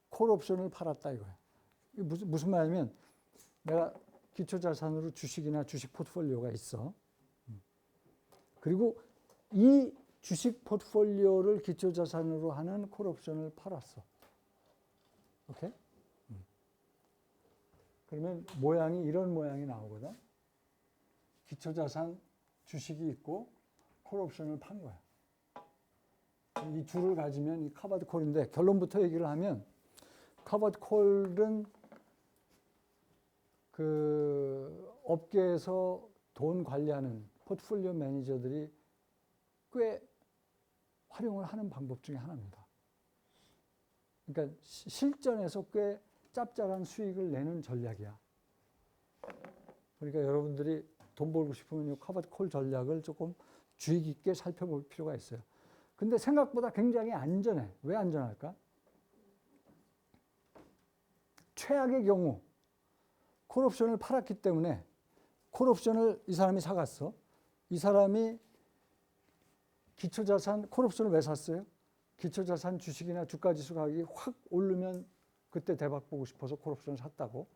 콜 옵션을 팔았다 이거야. 이게 무슨 말이냐면 내가 기초자산으로 주식이나 주식 포트폴리오가 있어. 그리고 이 주식 포트폴리오를 기초자산으로 하는 콜 옵션을 팔았어. 오케이? 그러면 모양이 이런 모양이 나오거든. 기초자산 주식이 있고 콜 옵션을 판 거야. 이 둘을 가지면 이 카버드 콜인데 결론부터 얘기를 하면 카버드 콜은 그 업계에서 돈 관리하는 포트폴리오 매니저들이 꽤 활용을 하는 방법 중에 하나입니다. 그러니까 실전에서 꽤 짭짤한 수익을 내는 전략이야. 그러니까 여러분들이 돈 벌고 싶으면 이 카버드 콜 전략을 조금 주의 깊게 살펴볼 필요가 있어요. 근데 생각보다 굉장히 안전해. 왜 안전할까? 최악의 경우 콜 옵션을 팔았기 때문에 콜 옵션을 이 사람이 사갔어. 이 사람이 기초자산 콜 옵션을 왜 샀어요? 기초자산 주식이나 주가지수 가격이 확 오르면 그때 대박 보고 싶어서 콜 옵션을 샀다고.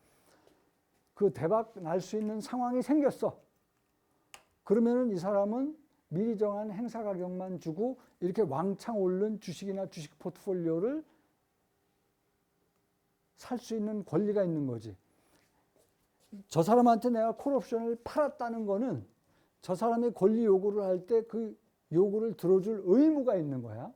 그 대박 날 수 있는 상황이 생겼어. 그러면은 이 사람은 미리 정한 행사 가격만 주고 이렇게 왕창 오른 주식이나 주식 포트폴리오를 살 수 있는 권리가 있는 거지. 저 사람한테 내가 콜 옵션을 팔았다는 거는 저 사람이 권리 요구를 할 때 그 요구를 들어줄 의무가 있는 거야.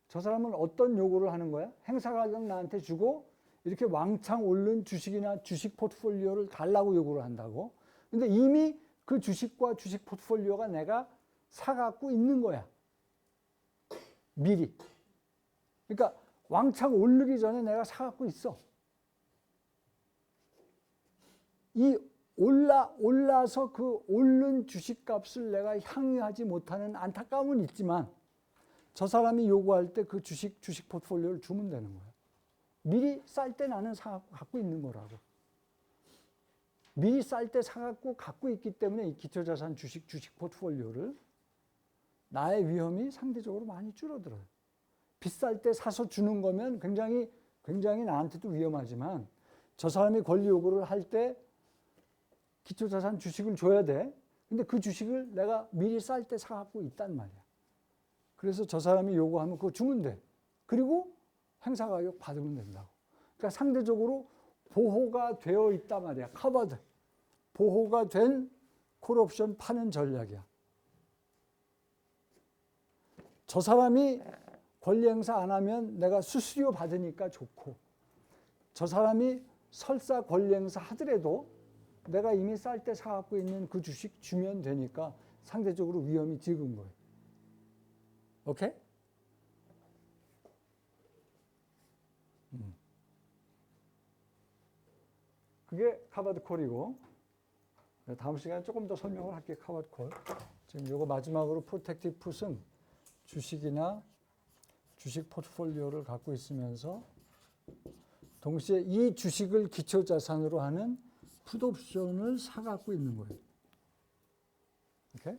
저 사람은 어떤 요구를 하는 거야? 행사 가격 나한테 주고 이렇게 왕창 오른 주식이나 주식 포트폴리오를 달라고 요구를 한다고. 근데 이미 그 주식과 주식 포트폴리오가 내가 사갖고 있는 거야. 미리. 그러니까 왕창 오르기 전에 내가 사갖고 있어. 이 올라서 그 오른 주식값을 내가 향유하지 못하는 안타까움은 있지만 저 사람이 요구할 때 그 주식 포트폴리오를 주면 되는 거야. 미리 쌀 때 나는 사갖고 갖고 있는 거라고. 미리 쌀 때 사갖고 갖고 있기 때문에 이 기초자산 주식 포트폴리오를 나의 위험이 상대적으로 많이 줄어들어요. 비쌀 때 사서 주는 거면 굉장히 나한테도 위험하지만 저 사람이 권리 요구를 할 때 기초자산 주식을 줘야 돼. 근데 그 주식을 내가 미리 쌀 때 사갖고 있단 말이야. 그래서 저 사람이 요구하면 그거 주면 돼. 그리고 행사 가격 받으면 된다고. 그러니까 상대적으로 보호가 되어 있단 말이야. 커버드. 보호가 된 콜옵션 파는 전략이야. 저 사람이 권리 행사 안 하면 내가 수수료 받으니까 좋고 저 사람이 설사 권리 행사 하더라도 내가 이미 쌀 때 사갖고 있는 그 주식 주면 되니까 상대적으로 위험이 적은 거예요. 오케이? 그게 카버드 콜이고 다음 시간에 조금 더 설명을 할게요. 카바드 콜. 지금 요거 마지막으로 프로텍티브 풋은 주식이나 주식 포트폴리오를 갖고 있으면서 동시에 이 주식을 기초 자산으로 하는 풋 옵션을 사 갖고 있는 거예요. 오케이?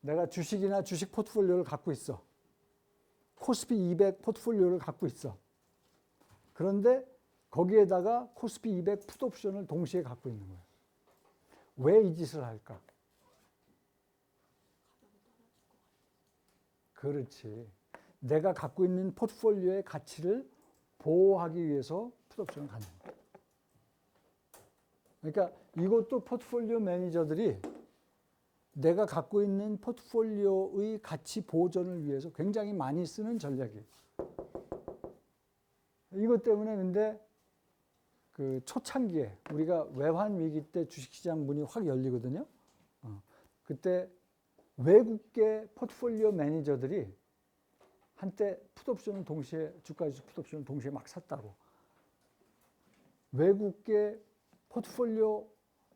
내가 주식이나 주식 포트폴리오를 갖고 있어. 코스피 200 포트폴리오를 갖고 있어. 그런데 거기에다가 코스피 200 풋 옵션을 동시에 갖고 있는 거예요. 왜 이 짓을 할까? 그렇지. 내가 갖고 있는 포트폴리오의 가치를 보호하기 위해서 풋 옵션을 갖는 거예요. 그러니까 이것도 포트폴리오 매니저들이 내가 갖고 있는 포트폴리오의 가치 보존을 위해서 굉장히 많이 쓰는 전략이에요. 이것 때문에 근데 그 초창기에 우리가 외환 위기 때 주식시장 문이 확 열리거든요. 그때 외국계 포트폴리오 매니저들이 한때 풋옵션을 동시에 주가지수 풋옵션을 동시에 막 샀다고. 외국계 포트폴리오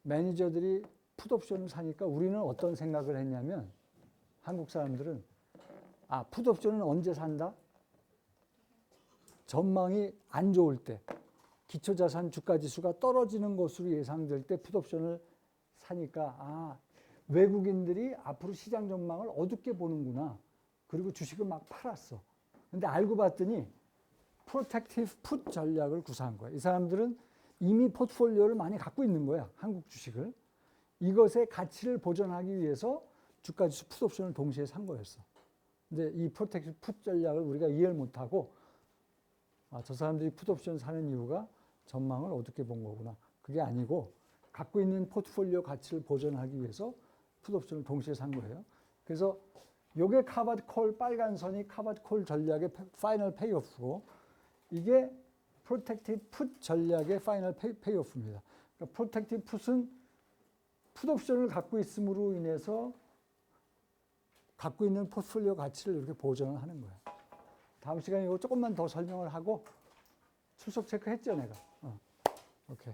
매니저들이 풋옵션을 사니까 우리는 어떤 생각을 했냐면 한국 사람들은 풋옵션은 언제 산다? 전망이 안 좋을 때 기초자산 주가지수가 떨어지는 것으로 예상될 때 풋옵션을 사니까 외국인들이 앞으로 시장 전망을 어둡게 보는구나. 그리고 주식을 막 팔았어. 근데 알고 봤더니 프로텍티브 풋 전략을 구사한 거야. 이 사람들은 이미 포트폴리오를 많이 갖고 있는 거야. 한국 주식을. 이것의 가치를 보존하기 위해서 주가지수 풋옵션을 동시에 산 거였어. 근데 이 프로텍티브 풋 전략을 우리가 이해를 못하고 저 사람들이 풋옵션 사는 이유가 전망을 어둡게 본 거구나. 그게 아니고 갖고 있는 포트폴리오 가치를 보존하기 위해서 풋옵션을 동시에 산 거예요. 그래서 요게 카바드 콜 빨간 선이 카바드 콜 전략의 파이널 페이오프고 이게 프로텍티브 풋 전략의 파이널 페이오프입니다. 그러니까 프로텍티브 풋은 풋옵션을 갖고 있음으로 인해서 갖고 있는 포트폴리오 가치를 이렇게 보존을 하는 거예요. 다음 시간에 이거 조금만 더 설명을 하고 출석 체크 했죠, 내가. 오케이.